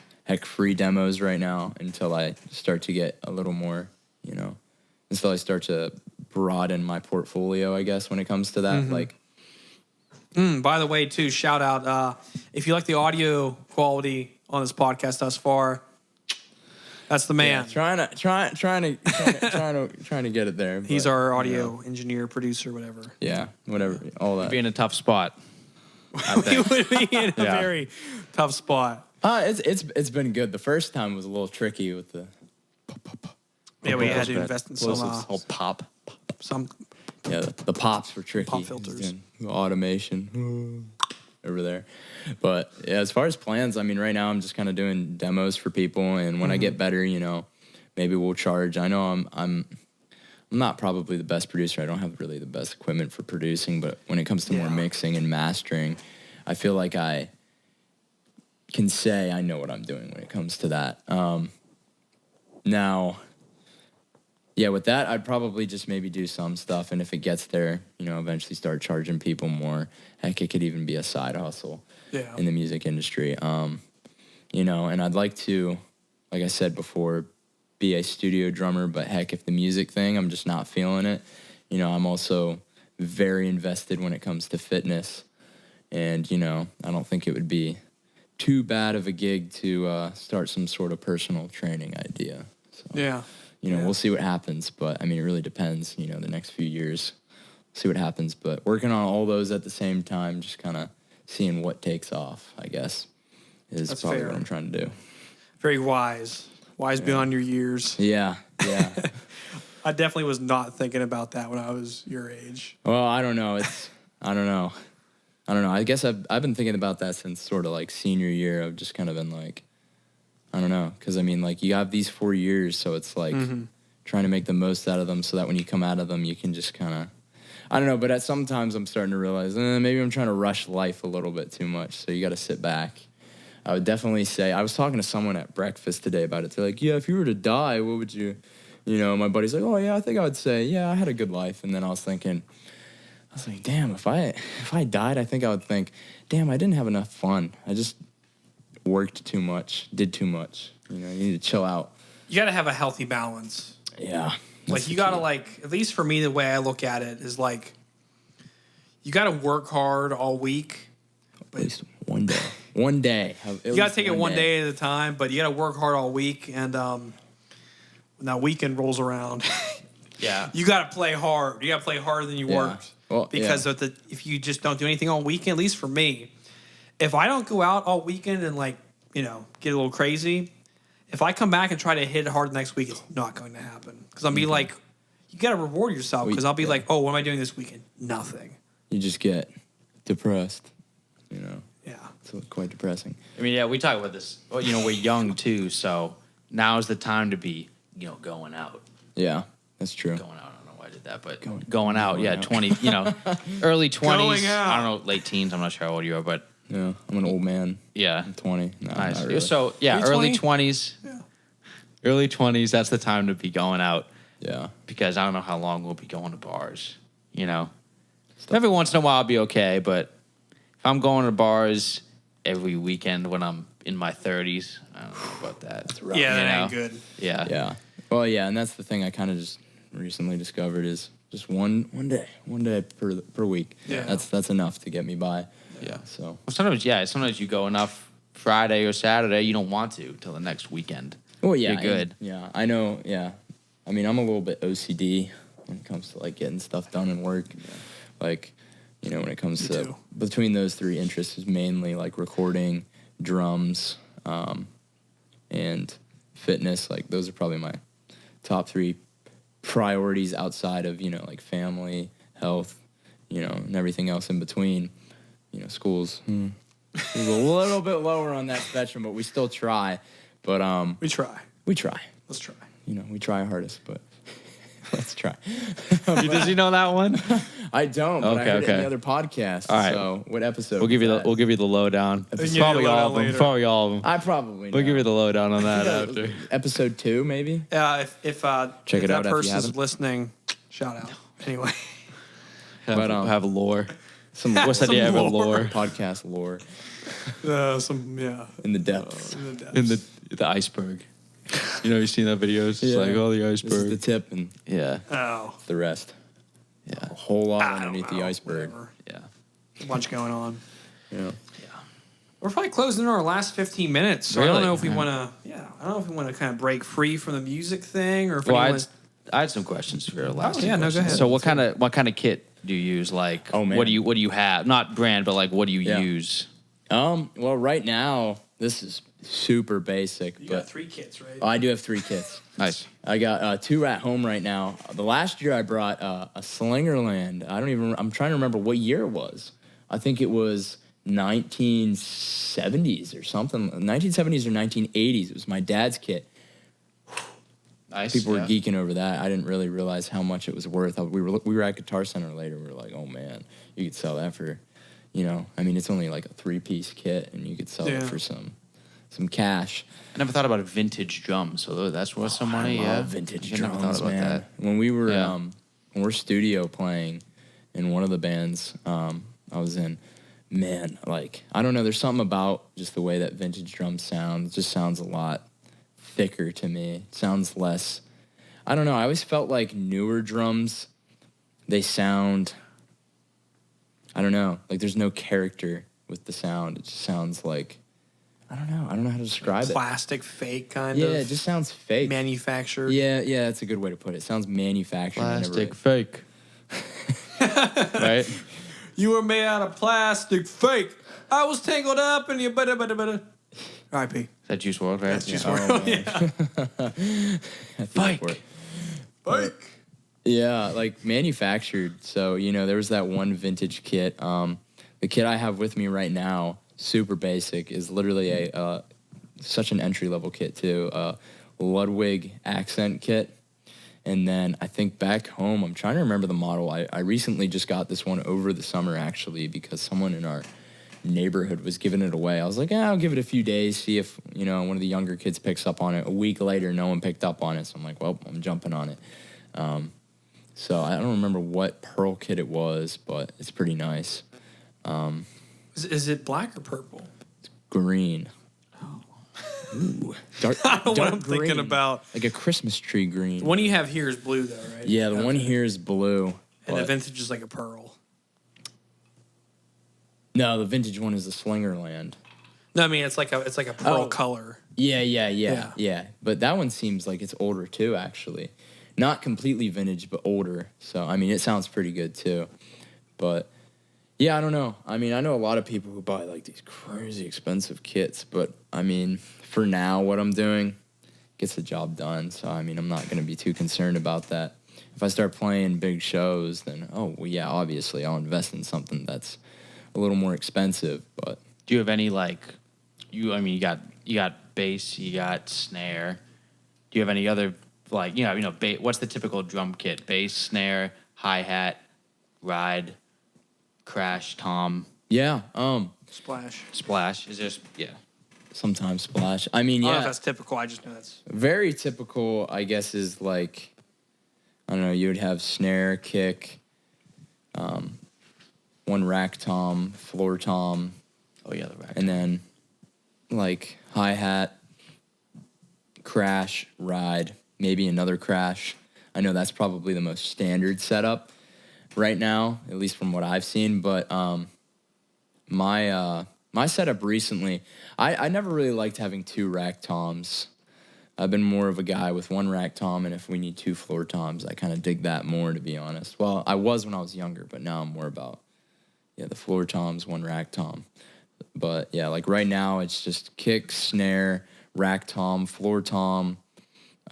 free demos right now until I start to get a little more, until I start to broaden my portfolio, I guess, when it comes to that. Like, by the way, too, shout out if you like the audio quality on this podcast thus far, that's the man. Yeah, trying to get it there. He's our audio engineer, producer, whatever. Yeah, whatever, all that. Be in a tough spot. We would be in a very tough spot. It's been good. The first time was a little tricky with the. Yeah, we had to invest in some pop. Some. Yeah, the pops were tricky. Pop filters. Automation over there. But yeah, as far as plans, I mean, right now I'm just kind of doing demos for people, and when I get better, maybe we'll charge. I know I'm not probably the best producer. I don't have really the best equipment for producing, but when it comes to more mixing and mastering, I feel like I can say I know what I'm doing when it comes to that. Now, yeah, with that, I'd probably just maybe do some stuff, and if it gets there, eventually start charging people more. Heck, it could even be a side hustle in the music industry. And I'd like to, like I said before, be a studio drummer, but heck, if the music thing, I'm just not feeling it. I'm also very invested when it comes to fitness, and, I don't think it would be too bad of a gig to start some sort of personal training idea. So, we'll see what happens, but I mean, it really depends, the next few years, see what happens, but working on all those at the same time, just kind of seeing what takes off, I guess, is That's probably fair. What I'm trying to do. Very wise beyond your years. Yeah. I definitely was not thinking about that when I was your age. Well, I don't know. I don't know. I guess I've been thinking about that since sort of like senior year. I've just kind of been like, I don't know. Because, I mean, like, you have these 4 years, so it's like trying to make the most out of them so that when you come out of them, you can just kind of, I don't know. But sometimes I'm starting to realize maybe I'm trying to rush life a little bit too much. So you got to sit back. I would definitely say, I was talking to someone at breakfast today about it. They're like, yeah, if you were to die, what would you, my buddy's like, oh, yeah, I think I would say, yeah, I had a good life. And then I was like, damn, if I died, I think I would think, damn, I didn't have enough fun. I just worked too much, did too much. You need to chill out. You got to have a healthy balance. Yeah. Like, you got to, like, at least for me, the way I look at it is, like, you got to work hard all week. At least one day. One day. You got to take it one day at a time, but you got to work hard all week. And when that weekend rolls around, you got to play hard. You got to play harder than you worked. Well, because if you just don't do anything all weekend, at least for me, if I don't go out all weekend and, like, get a little crazy, if I come back and try to hit it hard next week, it's not going to happen. Because I'll be like, you got to reward yourself. Because I'll be like, oh, what am I doing this weekend? Nothing. You just get depressed, Yeah. It's quite depressing. I mean, we talk about this. Well, we're young too, so now's the time to be, going out. Yeah, that's true. Going out. I don't know why I did that, but going out. 20. Early 20s. Going out. I don't know, late teens. I'm not sure how old you are, but yeah, I'm an old man. Yeah, I'm 20. No, nice. not really. So early 20s. Yeah. Early 20s. That's the time to be going out. Yeah. Because I don't know how long we'll be going to bars. Every once in a while I'll be okay, but if I'm going to bars every weekend when I'm in my 30s, I don't know about that. That's rough. Yeah, that ain't good. Yeah. Yeah. Well, yeah, and that's the thing I kind of just recently discovered is just one day per week. Yeah. That's enough to get me by. Yeah. So Well, sometimes you go enough Friday or Saturday, you don't want to till the next weekend. Well, yeah, You're good. Yeah, I know. Yeah, I mean, I'm a little bit OCD when it comes to like getting stuff done in work. Like, you know, when it comes to too. between those three interests is mainly like recording, drums, and fitness. Like those are probably my top three priorities outside of, you know, like family, health, you know, and everything else in between. You know, schools is a little bit lower on that spectrum, but we still try. But We try. we try. Let's try. You know, we try our hardest, but let's try. Does he know that one? I don't, but I Okay, heard it in okay. the other podcast. All right. So what episode? We'll give you was the that? lowdown. give you Probably the all lowdown of them. later. Probably all of them. I probably know. We'll give you the lowdown on that That was after. episode 2, maybe. If Check it that out if you person's haven't. listening, shout out. Anyway, But, Have lore. Some What's the idea of a lore. lore podcast lore in the depths. in the iceberg? You know, you seen that video? It's just Yeah. like, oh, the This is iceberg. the tip and Yeah, Oh, the rest. yeah, A whole lot I don't underneath the know. iceberg. Whatever. yeah. A bunch going on. Yeah. We're probably closing in our last 15 minutes. So I Really? don't know if we Yeah. want to. Yeah, I don't know if we want to kind of break free from the music thing or if Well, anyone. I had some questions for your last. yeah, no, go questions. ahead. So, what kind of kit do you use? Like, Oh, man. what do you have? Not brand, but like, what do you Yeah. use? Well, right now this is super basic, You but got 3 kits, right? I do have 3 kits. Nice. I got 2 at home right now. The last year I brought a Slingerland. I'm trying to remember what year it was. I think it was 1970s or something. 1970s or 1980s. It was my dad's kit. Nice. People were yeah. geeking over that. I didn't really realize how much it was worth. We were at Guitar Center later. We were like, oh man, you could sell that for, you know, I mean, it's only like a 3-piece kit, and you could sell it Yeah. for some cash. I never thought about a vintage drum, so that's worth some money. I yeah, love vintage I never drums, thought about man. that. When we were Yeah. when we're studio playing in one of the bands I was in, man, like I don't know, there's something about just the way that vintage drums sound. It just sounds a lot thicker to me. It sounds less. I don't know. I always felt like newer drums, they sound. I don't know. Like there's no character with the sound. It just sounds like. I don't know. I don't know how to describe it. Plastic, fake kind Yeah, of. it just sounds fake. Manufactured. Yeah, that's a good way to put it. It sounds manufactured. Plastic fake. Right? You were made out of plastic, fake. I was tangled up in your better. R.I.P. Is that Juice WRLD, right? That's Juice yeah. WRLD. Oh, man. Fake. Fake. Yeah, like manufactured. So, you know, there was that one vintage kit. The kit I have with me right now, super basic, is literally a such an entry-level kit, too. Ludwig accent kit. And then I think back home, I'm trying to remember the model. I recently just got this one over the summer, actually, because someone in our neighborhood was giving it away. I was like, I'll give it a few days, see if, you know, one of the younger kids picks up on it. A week later, no one picked up on it. So I'm like, well, I'm jumping on it. So I don't remember what pearl kit it was, but it's pretty nice. Is it black or purple? Green. Ooh. Dark, I don't know what dark I'm thinking green. about. Like a Christmas tree green. The one you have here is blue, though, right? Yeah, the one Okay. here is blue. And the but- vintage is like a pearl. No, the vintage one is the Slingerland. No, I mean it's like a pearl Oh. color. Yeah. But that one seems like it's older too, actually. Not completely vintage, but older. So I mean, it sounds pretty good too. But yeah, I don't know. I mean, I know a lot of people who buy like these crazy expensive kits, but I mean, for now, what I'm doing gets the job done. So I mean, I'm not going to be too concerned about that. If I start playing big shows, then obviously I'll invest in something that's a little more expensive. But Do you have any like you got bass, you got snare. Do you have any other like what's the typical drum kit? Bass, snare, hi-hat, ride, crash, tom, yeah, Splash. splash. Is there sometimes splash. I mean, I don't know yeah. if that's typical. I just know that's. Very typical, I guess, is like, I don't know, you would have snare, kick, one rack tom, floor tom, Oh yeah, the rack. and then like hi-hat, crash, ride, maybe another crash. I know that's probably the most standard setup right now, at least from what I've seen, but my My setup recently, I never really liked having 2 rack toms. I've been more of a guy with 1 rack tom, and if we need 2 floor toms, I kind of dig that more, to be honest. Well, I was when I was younger, but now I'm more about, the floor toms, 1 rack tom. But, yeah, like right now, it's just kick, snare, rack tom, floor tom.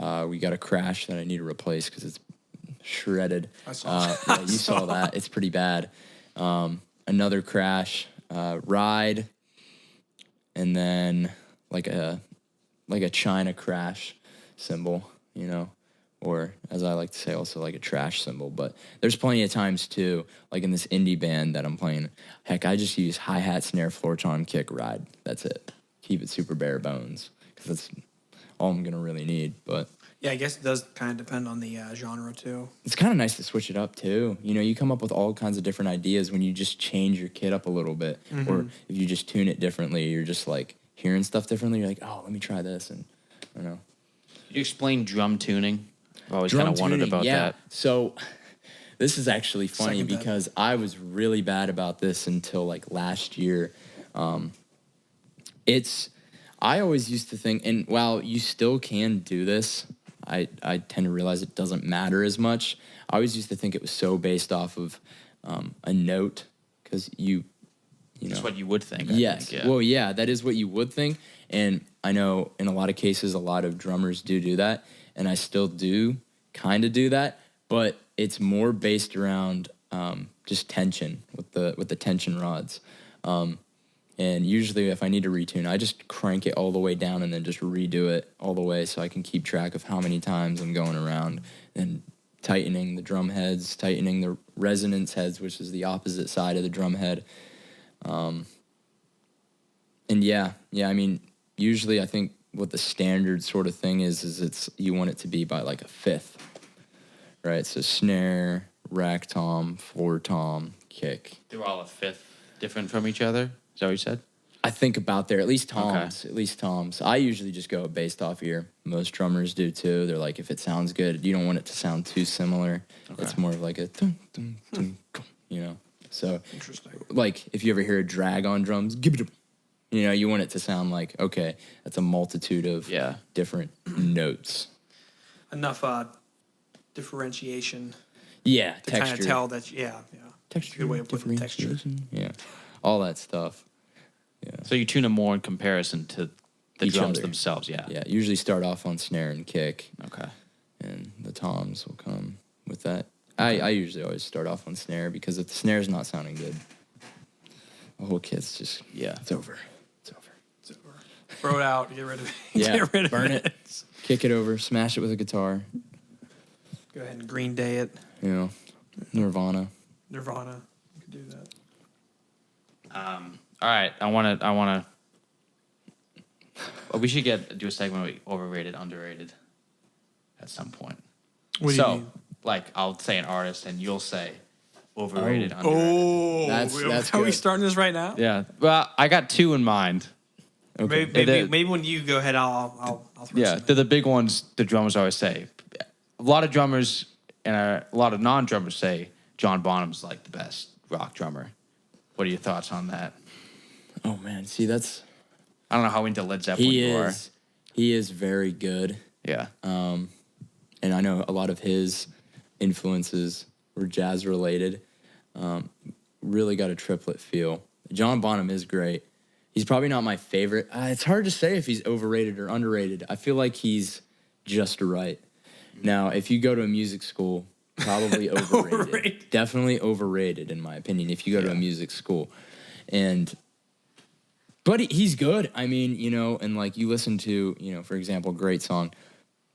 We got a crash that I need to replace because it's shredded. I saw. Yeah, you saw that. It's pretty bad. Another crash, ride, and then like a China crash cymbal, or as I like to say, also like a trash cymbal. But there's plenty of times too, like in this indie band that I'm playing. Heck, I just use hi-hat, snare, floor tom, kick, ride. That's it. Keep it super bare bones because that's all I'm gonna really need. But Yeah, I guess it does kind of depend on the genre too. it's kind of nice to switch it up too. You come up with all kinds of different ideas when you just change your kit up a little bit, or if you just tune it differently. You're just like hearing stuff differently. You're like, oh, let me try this, and I don't know. Could you explain drum tuning? I've always Drum kind of wondered tuning, about yeah. that. So this is actually funny Second that. because I was really bad about this until like last year. I always used to think, and while you still can do this, I tend to realize it doesn't matter as much. I always used to think it was so based off of a note because That's what you would think. I yes. think, yeah. Well, yeah, that is what you would think. And I know in a lot of cases, a lot of drummers do that. And I still do kind of do that. But it's more based around just tension with the tension rods. And usually if I need to retune, I just crank it all the way down and then just redo it all the way so I can keep track of how many times I'm going around and tightening the drum heads, tightening the resonance heads, which is the opposite side of the drum head. And yeah, I mean, usually I think what the standard sort of thing is it's you want it to be by like a fifth, right? So snare, rack tom, floor tom, kick. They're all a fifth different from each other? Is that what you said? I think about there, at least toms. Okay. At least toms. I usually just go based off ear. Most drummers do too. They're like, if it sounds good, you don't want it to sound too similar. Okay. It's more of like a dun, dun, dun, dun, So, Interesting. like, if you ever hear a drag on drums, you want it to sound like, okay, that's a multitude of different notes. Enough differentiation Yeah, to texture. kind of tell that. Yeah. Texture, Good way of putting texture. differentiation. Yeah, all that stuff. Yeah. So you tune them more in comparison to the Each drums other. themselves, yeah. Yeah, usually start off on snare and kick. Okay. And the toms will come with that. I usually always start off on snare because if the snare's not sounding good, the whole kit's just, it's over. It's over. It's over. Throw it out. Get rid of it. Yeah, Get rid of burn it. Kick it over, smash it with a guitar. Go ahead and Green Day it. Nirvana. Nirvana. You could do that. All right, I want to. We should do a segment with overrated, underrated, at some point. What do you mean? Like, I'll say an artist, and you'll say overrated, underrated. Oh, That's are we good. starting this right now? Yeah. Well, I got 2 in mind. Okay. Maybe when you go ahead, I'll throw Yeah, some they're the big ones. The drummers always say. A lot of drummers and a lot of non-drummers say John Bonham's like the best rock drummer. What are your thoughts on that? Oh, man. See, that's... I don't know how into Led Zeppelin you are. He is very good. Yeah. And I know a lot of his influences were jazz related. Really got a triplet feel. John Bonham is great. He's probably not my favorite. It's hard to say if he's overrated or underrated. I feel like he's just right. Now, if you go to a music school, probably overrated. Definitely overrated, in my opinion, if you go to a music school. But he's good. I mean, and like you listen to, for example, great song,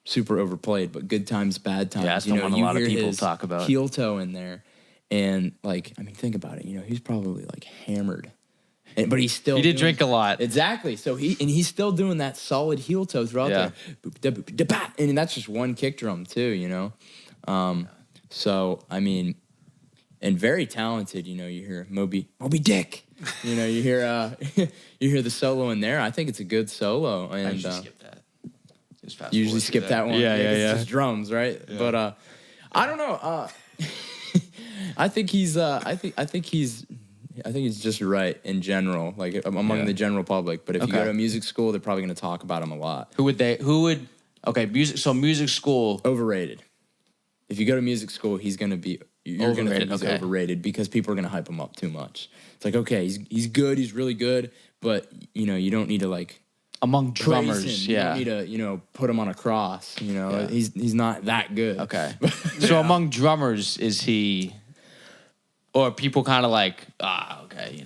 super overplayed, but Good Times, Bad Times. Yeah, that's the one a lot of people talk about. Heel toe in there. And like, I mean, think about it. He's probably like hammered. But he's still. He did drink a lot. Exactly. So he's still doing that solid heel toe throughout there. And that's just one kick drum too, So I mean, and very talented. You hear Moby Dick. You hear you hear the solo in there. I think it's a good solo. And I usually skip that. Just fast usually forward skip through that one. Yeah. It's just drums, right? Yeah. But I don't know. I think he's I think he's just right in general, like among the general public. But if you go to a music school, they're probably going to talk about him a lot. Okay, music. So music school Overrated. If you go to music school, you're going to think he's overrated because people are going to hype him up too much. It's like, okay, he's good, he's really good, but you don't need to like among drummers. You don't need to put him on a cross. He's not that good. Okay. So among drummers, is he, or people kind of like, okay,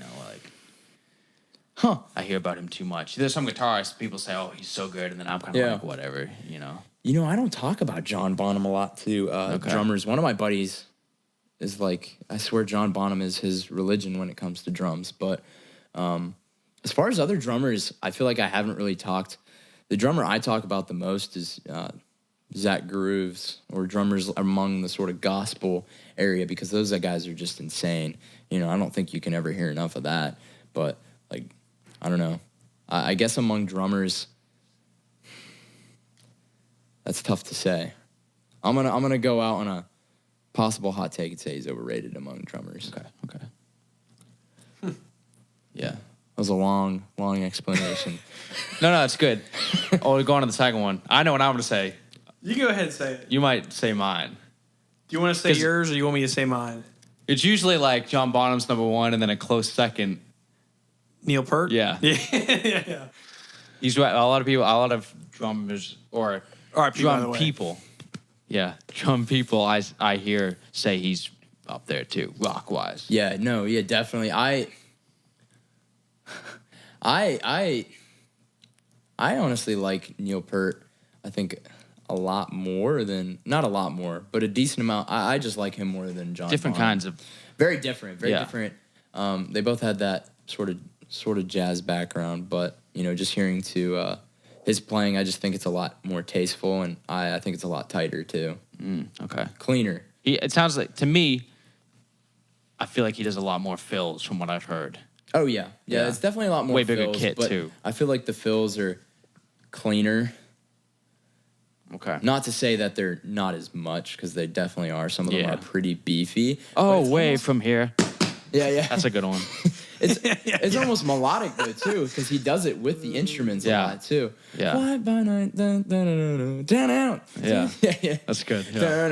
like, I hear about him too much. There's some guitarists, people say, oh, he's so good, and then I'm kind of like, whatever, I don't talk about John Bonham a lot to drummers. One of my buddies is like, I swear John Bonham is his religion when it comes to drums. But as far as other drummers, I feel like I haven't really talked. The drummer I talk about the most is Zach Grooves, or drummers among the sort of gospel area, because those guys are just insane. I don't think you can ever hear enough of that. But like, I don't know. I guess among drummers, that's tough to say. I'm gonna go out on a possible hot take and say he's overrated among drummers. Okay. Yeah. That was a long explanation. No, it's good. We're going to the second one. I know what I'm going to say. You go ahead and say it. You might say mine. Do you want to say yours or you want me to say mine? It's usually like John Bonham's number one and then a close second. Neil Peart? Yeah. Yeah. He's a lot of drummers or drum people. Yeah, drum people I hear say he's up there too, rock wise. Yeah, definitely. I honestly like Neil Peart. I think not a lot more, but a decent amount. I just like him more than John. Different Bonham. kinds of. Very different. They both had that sort of jazz background, but just hearing to his playing, I just think it's a lot more tasteful, and I think it's a lot tighter too. Okay. Cleaner. It sounds like, to me, I feel like he does a lot more fills from what I've heard. Oh yeah. It's definitely a lot more. Way bigger fills, kit but too. I feel like the fills are cleaner. Okay. Not to say that they're not as much, because they definitely are. Some of them are pretty beefy. Oh, way from here. Yeah. That's a good one. It's almost melodic though too, because he does it with the instruments a lot too. Yeah. Fly by night, down out. Yeah. Yeah. That's good. So, I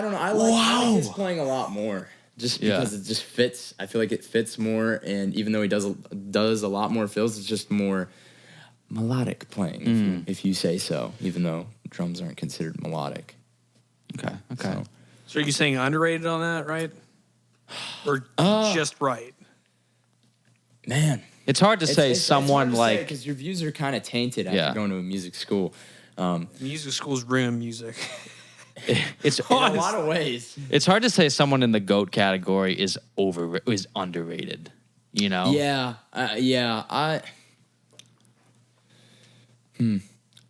don't know. I like his playing a lot more, just because it just fits. I feel like it fits more, and even though he does a lot more fills, it's just more melodic playing, if you say so. Even though drums aren't considered melodic. Okay. So are you saying underrated on that, right? Or just right? Man, it's hard to say someone like, because your views are kind of tainted after going to a music school. Music schools ruin music. It's in a lot of ways. It's hard to say someone in the GOAT category is underrated. Yeah.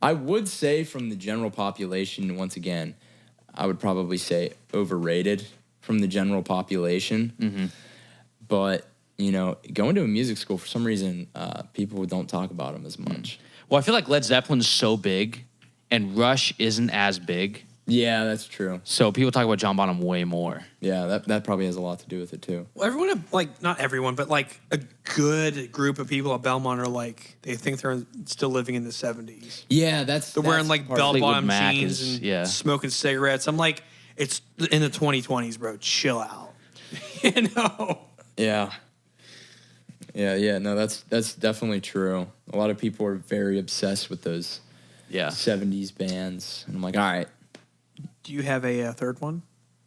I would say from the general population, once again, I would probably say overrated from the general population. Mm-hmm. But, going to a music school, for some reason, people don't talk about them as much. Well, I feel like Led Zeppelin's so big and Rush isn't as big. Yeah, that's true. So people talk about John Bonham way more. Yeah, that probably has a lot to do with it, too. Well, everyone, not everyone, but a good group of people at Belmont are they think they're still living in the 70s. Yeah, they're wearing bell-bottom Mac jeans and smoking cigarettes. I'm like, it's in the 2020s, bro. Chill out. Yeah. No, that's definitely true. A lot of people are very obsessed with those 70s bands. And I'm like, all right. Do you have a third one?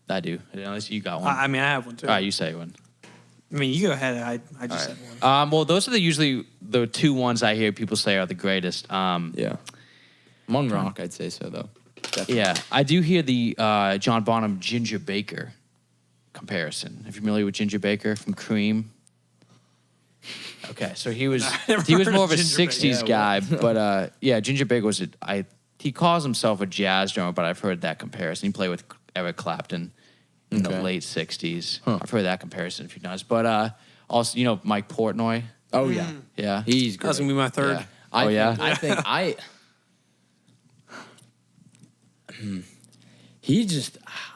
I do. Unless you got one. I have one too. All right, you say one. I mean, you go ahead. I just said one. Well, those are usually the two ones I hear people say are the greatest. Yeah. Among rock, I'd say so, though. Definitely. Yeah. I do hear the John Bonham Ginger Baker comparison. Are you familiar with Ginger Baker from Cream? Okay, so he was more of a 60s guy, but Ginger Baker was he calls himself a jazz drummer, but I've heard that comparison. He played with Eric Clapton in the late 60s. I've heard that comparison a few times. But also, Mike Portnoy. Oh, yeah. Yeah. He's great. That's going to be my third. Yeah. I think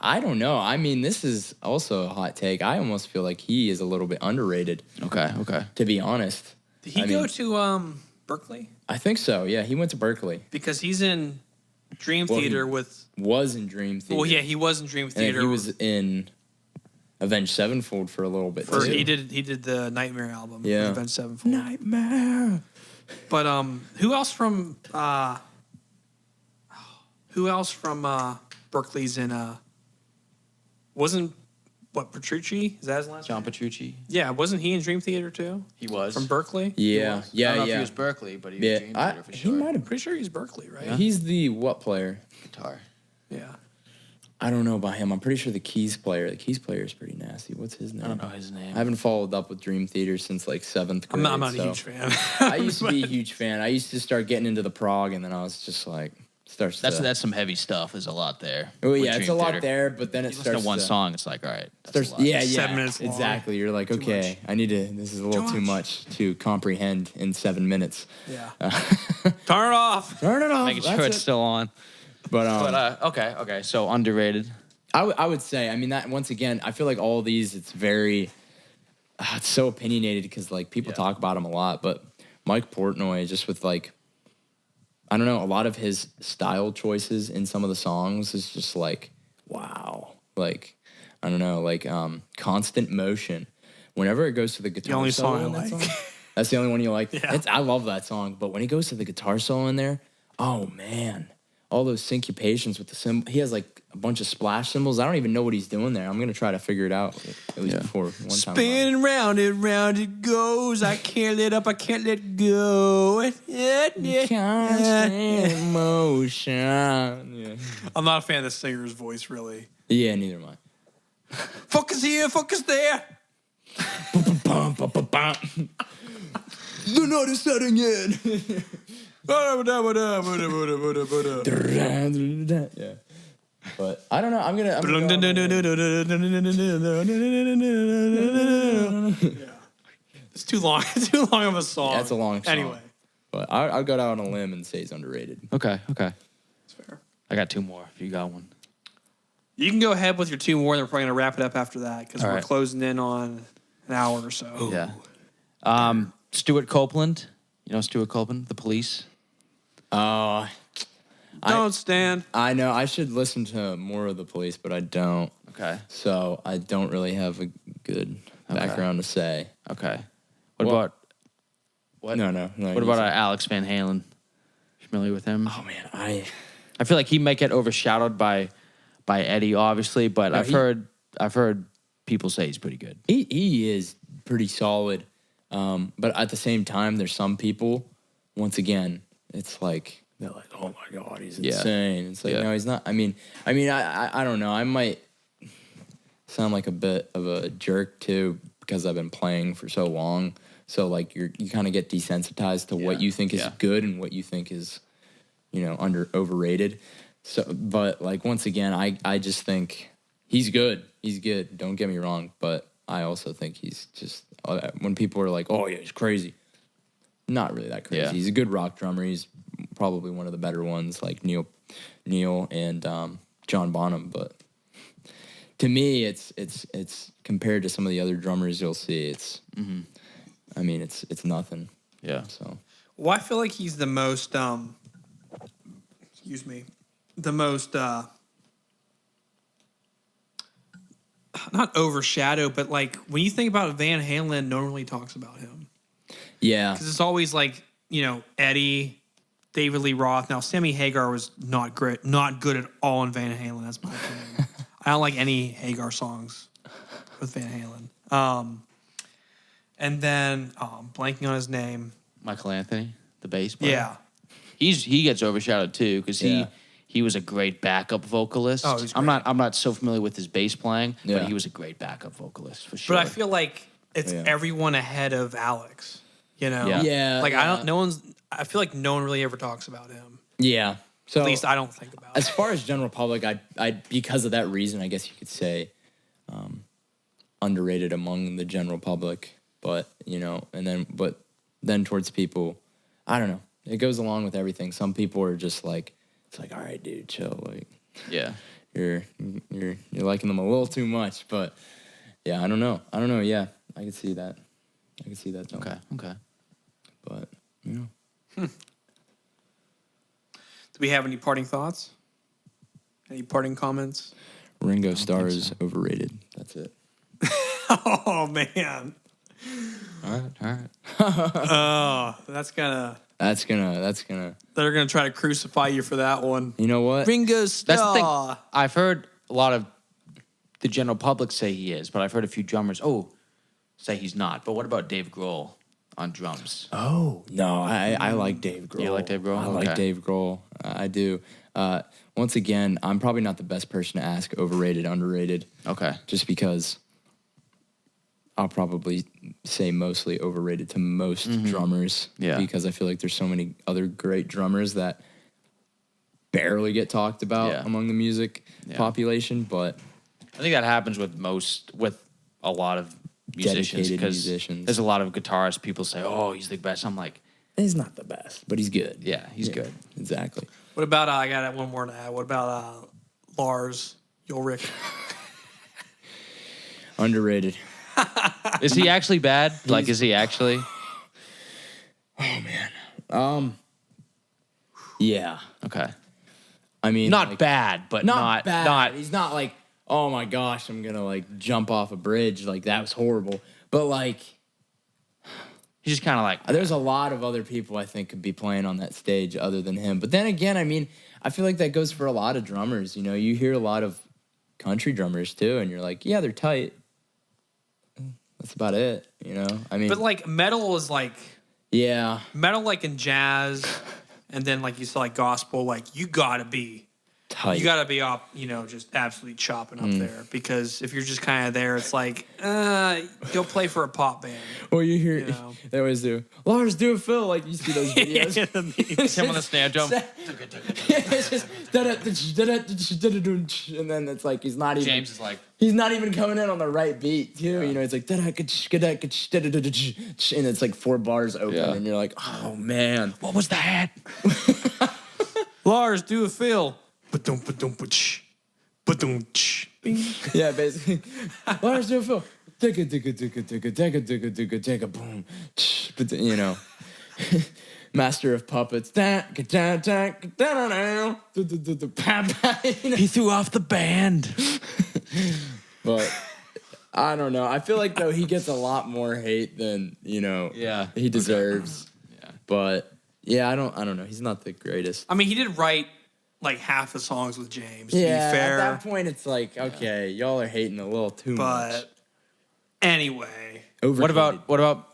I don't know. I mean, this is also a hot take. I almost feel like he is a little bit underrated. Okay. To be honest. Did he go to Berkeley? I think so. Yeah, he went to Berkeley. Because he's in Dream Theater with. Was in Dream Theater. Well, yeah, he was in Dream Theater. And he was in Avenged Sevenfold for a little bit too. He did the Nightmare album. Yeah. Avenged Sevenfold. Nightmare. But who else from Berkeley's in wasn't Petrucci? Is that his last John name? Petrucci. Yeah, wasn't he in Dream Theater too? He was From Berkeley? Yeah, yeah, I don't know if yeah. he was Berkeley, but he was Dream Theater for sure. He might have. Pretty sure he's Berkeley, right? Yeah. He's the what player? Guitar. Yeah. I don't know about him. I'm pretty sure the keys player. The keys player is pretty nasty. What's his name? I don't know his name. I haven't followed up with Dream Theater since like 7th grade. I'm not a so huge fan. I used to be a huge fan. I used to start getting into the prog, and then I was just like, That's some heavy stuff. There's a lot there. Well, with yeah, it's a Dream lot Theater. there, but then it You listen starts to one to, song, it's like, all right, that's starts. a lot. Yeah, 7 minutes long. exactly. You're like, Too okay, I need to. This is a little too much to comprehend in 7 minutes. Yeah. Turn it off. Turn it off. Making sure That's it's it. still on. But Okay. So underrated. I would say, I mean, that once again, I feel like all of these, it's very, it's so opinionated because like people talk about him a lot, but Mike Portnoy, just with like, I don't know, a lot of his style choices in some of the songs is just like, wow. Like, I don't know, like Constant Motion. Whenever it goes to the guitar only solo song I in that like. song, that's the only one you like? Yeah. I love that song, but when he goes to the guitar solo in there, oh man. All those syncopations with the cymbal. He has like a bunch of splash cymbals. I don't even know what he's doing there. I'm going to try to figure it out at least before one time. Spinning round and round it goes. I can't let up. I can't let go. Constant motion. Yeah. I'm not a fan of the singer's voice, really. Yeah, neither am I. Focus here, focus there. The night is setting in. Yeah. Yeah. But I don't know. I'm gonna It's too long. Too long of a song. Yeah, it's a long song. Anyway, But I'll go out on a limb and say he's underrated. Okay. that's fair. I got two more if you got one. You can go ahead with your two more, and we're probably going to wrap it up after that because All we're right. closing in on an hour or so. Yeah. Stuart Copeland. You know Stuart Copeland, The Police? Oh, Don't stand. I know. I should listen to more of The Police, but I don't. Okay. So I don't really have a good background to say. Okay. What Well- about what? No. What about Alex Van Halen? Familiar with him? Oh man, I feel like he might get overshadowed by Eddie, obviously, but No, I've heard people say he's pretty good. he is pretty solid. But at the same time, there's some people. Once again, it's like they're like, "Oh my god, he's insane." It's like, no, he's not. I mean, I don't know. I might sound like a bit of a jerk too because I've been playing for so long. So like you kind of get desensitized to what you think is good and what you think is, overrated. So, but like once again, I just think he's good. He's good. Don't get me wrong, but I also think he's just when people are like, "Oh yeah, he's crazy," not really that crazy. Yeah. He's a good rock drummer. He's probably one of the better ones, like Neil and John Bonham. But to me, it's compared to some of the other drummers you'll see. It's, I mean, it's nothing. Yeah. So Well, I feel like he's the most, the most, not overshadowed, but like when you think about Van Halen, no one really talks about him. yeah, Because it's always like, Eddie, David Lee Roth. Now, Sammy Hagar was not good at all in Van Halen. That's my opinion. I don't like any Hagar songs with Van Halen. And then, I'm blanking on his name. Michael Anthony, the bass player. Yeah. He gets overshadowed too because he was a great backup vocalist. Oh, he's I'm great. not so familiar with his bass playing, Yeah. but he was a great backup vocalist for sure. But I feel like it's Yeah. everyone ahead of Alex, Yeah. Yeah, Like yeah. I feel like no one really ever talks about him. yeah. So At least I don't think about as it. far as general public, I because of that reason, I guess you could say underrated among the general public. But but then towards people, I don't know. It goes along with everything. Some people are just like, it's like, all right, dude, chill. Like, yeah. you're liking them a little too much. But yeah, I don't know. Yeah, I can see that. Tone. Okay. But you know, Do we have any parting thoughts? Any parting comments? Ringo Starr is overrated. That's it. Oh man. All right. Oh, that's gonna. They're gonna try to crucify you for that one. You know what? Ringo That's the thing. Starr. I've heard a lot of the general public say he is, but I've heard a few drummers say he's not. But what about Dave Grohl on drums? Oh no, I like Dave Grohl. You like Dave Grohl? I like Dave Grohl. I do. Once again, I'm probably not the best person to ask overrated, underrated. Okay. Just because I'll probably say mostly overrated to most drummers. Yeah. Because I feel like there's so many other great drummers that barely get talked about among the music population. But I think that happens with a lot of musicians, dedicated because musicians. there's a lot of guitarists. People say, "Oh, he's the best." I'm like, he's not the best, but he's good. "Yeah, he's good." Exactly. What about I got one more to add. What about Lars Ulrich? Underrated. Is he actually bad? Like, is he actually? Oh man. Yeah. Okay. I mean, Not like, bad, but not bad. Not. He's not like, oh my gosh, I'm gonna like jump off a bridge. Like that was horrible. But like, He's just kind of like. there's a lot of other people I think could be playing on that stage other than him. But then again, I mean, I feel like that goes for a lot of drummers. You know, you hear a lot of country drummers too, and you're like, yeah, they're tight. That's about it. You know, I mean, But like metal is like yeah, metal, like in jazz, and then like you said, like gospel. Like you gotta be tight. You got to be up, just absolutely chopping up there. Because if you're just kind of there, it's like, go play for a pop band. Well, you hear they always do. Lars, do a fill. Like you see those videos. It's him on the snare drum. It's just and then it's like he's not even. James is like. He's not even coming in on the right beat too. You know, it's like and it's like 4 bars open, and you're like, oh man, What was that? Lars, do a fill. yeah, basically. Lars, do a fill. Take a boom. But you know, Master of Puppets. He threw off the band. But I don't know. I feel like though he gets a lot more hate than he deserves. Yeah. But yeah, I don't know. He's not the greatest. I mean, he did write like half the songs with James. To Yeah, be fair, at that point it's like, okay, y'all are hating a little too much. but anyway, What about?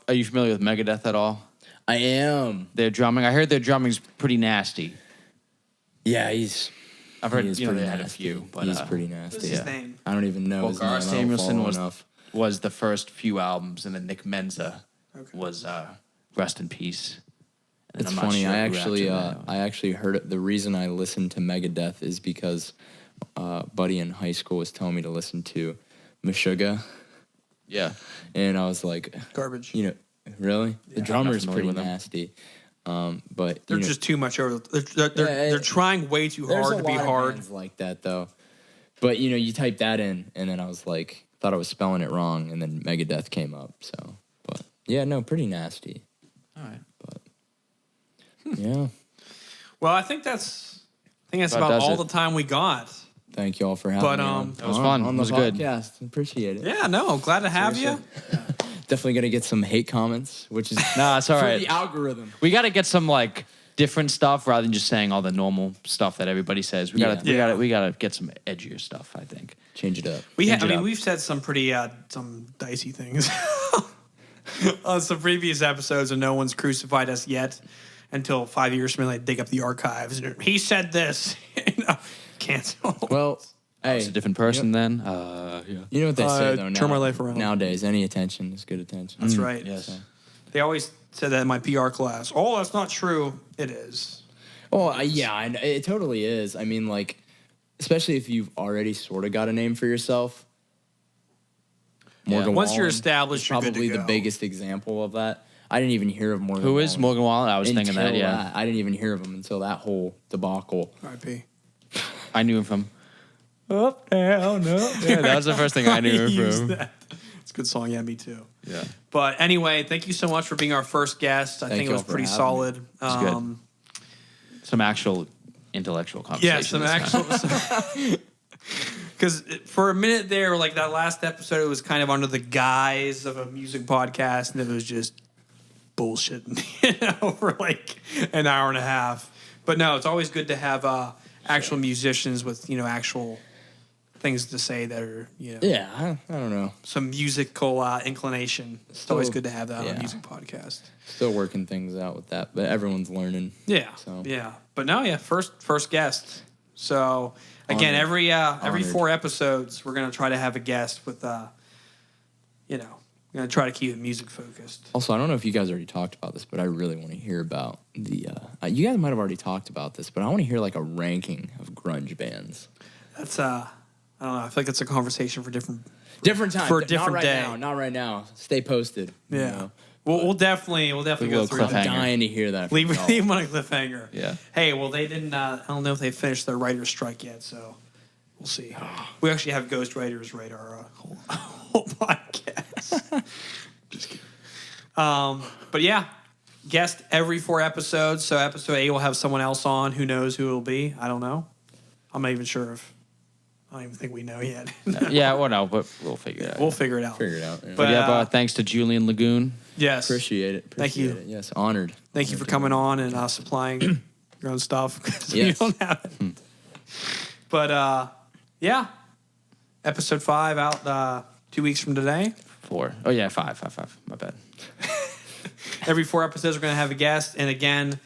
Are you familiar with Megadeth at all? I am. Their drumming. I heard their drumming's pretty nasty. Yeah, I've heard pretty they had a nasty. few, but He's pretty nasty. what's his name? I don't even know his name. Gar I don't Samuelson follow enough. was the first few albums, and then Nick Menza was Rest in Peace. And It's I'm not funny. sure I who actually, after that. I actually heard it. The reason I listened to Megadeth is because buddy in high school was telling me to listen to Meshuggah, Yeah. and I was like, Garbage. Really? The drummer's familiar pretty with them. nasty. But They're just too much over. They're trying way too hard to be hard. Bands like that though. But you type that in, and then I was like, thought I was spelling it wrong, and then Megadeth came up. So, but yeah, no, pretty nasty. All right. But yeah, Well, I think that's That about does all it. the time we got. thank y'all for having But, me. On, It was fun. on It was the good. podcast. Appreciate it. Yeah, no, glad to have you. Definitely gonna get some hate comments, which is Nah, it's all for right. the algorithm. We got to get some like different stuff rather than just saying all the normal stuff that everybody says. We got to get some edgier stuff. I think. Change it up. We've said some pretty some dicey things on some previous episodes, and no one's crucified us yet. Until 5 years from now, they dig up the archives. And he said this. Cancel. Well, hey, It's a different person then. Yeah. you know what they say though. turn my life around. Nowadays, any attention is good attention. That's right. Yes. They always said that in my PR class. Oh, that's not true. It is. Oh, yeah, and it totally is. I mean, like, especially if you've already sort of got a name for yourself. Morgan Once you're Wallen established, is you're good to probably the go. biggest example of that. I didn't even hear of Morgan Who Wallen. is Morgan Wallen? I was thinking that. Until Yeah. I didn't even hear of him until that whole debacle. R.I.P. I knew him from Up, down, up. Yeah, that was the first thing I knew used from. that. It's a good song. Yeah, me too. Yeah. But anyway, thank you so much for being our first guest. I think it y'all was for pretty having solid. me. It's good. Some actual intellectual Yeah, conversation. some actual. Because for a minute there, like that last episode, it was kind of under the guise of a music podcast, and it was just bullshit, for like an hour and a half. But no, it's always good to have actual musicians with actual things to say that are Yeah, I don't know. some musical inclination. It's always good to have that on a yeah. music podcast. Still working things out with that, but everyone's learning. Yeah, So. yeah. But no, yeah, first guest. So again, Honored. every Honored. 4 episodes, we're gonna try to have a guest with we're gonna try to keep it music focused. Also, I don't know if you guys already talked about this, but I really want to hear about the. You guys might have already talked about this, but I want to hear like a ranking of grunge bands. That's I don't know. I feel like it's a conversation for different Time for a different not right day. Now, not right now. Stay posted. you Yeah. know. We'll definitely a go little through I'm cliffhanger. that. dying to hear that. From Leave y'all. them on a cliffhanger. Yeah. Hey, well, they didn't. I don't know if they finished their writer's strike yet, so we'll see. We actually have ghostwriters write our whole podcast. Just kidding. But yeah, guest every 4 episodes. So episode 8 will have someone else on. Who knows who it'll be? I don't know. I'm not even sure if. I don't even think we know yet. Yeah, well, no, but we'll figure it out. We'll figure it out. Figure it out. Yeah. But, yeah, but thanks to Julian Lagoon. Yes. Appreciate it. Thank you. Appreciate it. Yes, honored. Thank you for coming on and supplying your own stuff because Yes. we don't have it. But yeah, episode 5 out 2 weeks from today. 4. Oh, yeah, 5. My bad. Every 4 episodes, we're going to have a guest. And again,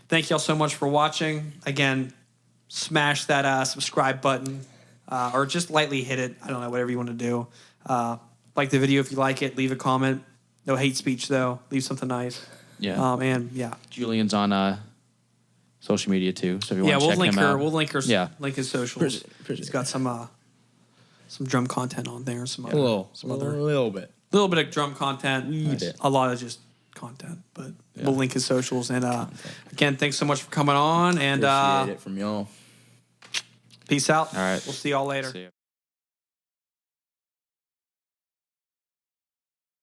thank y'all so much for watching. Again, smash that subscribe button or just lightly hit it. I don't know, whatever you want to do. Like the video if you like it. Leave a comment. No hate speech, though. Leave something nice. Yeah. And yeah. Julian's on social media, too. So if you Yeah, want to we'll check link him her. out. We'll link her. Yeah. Link his socials. Appreciate He's got some drum content on there. Some A other, little, some a other, little bit. little bit of drum content. Nice. A lot of just content, but we'll link his socials. And again, thanks so much for coming on. And Appreciate it from y'all. peace out. All right. We'll see y'all later. See ya.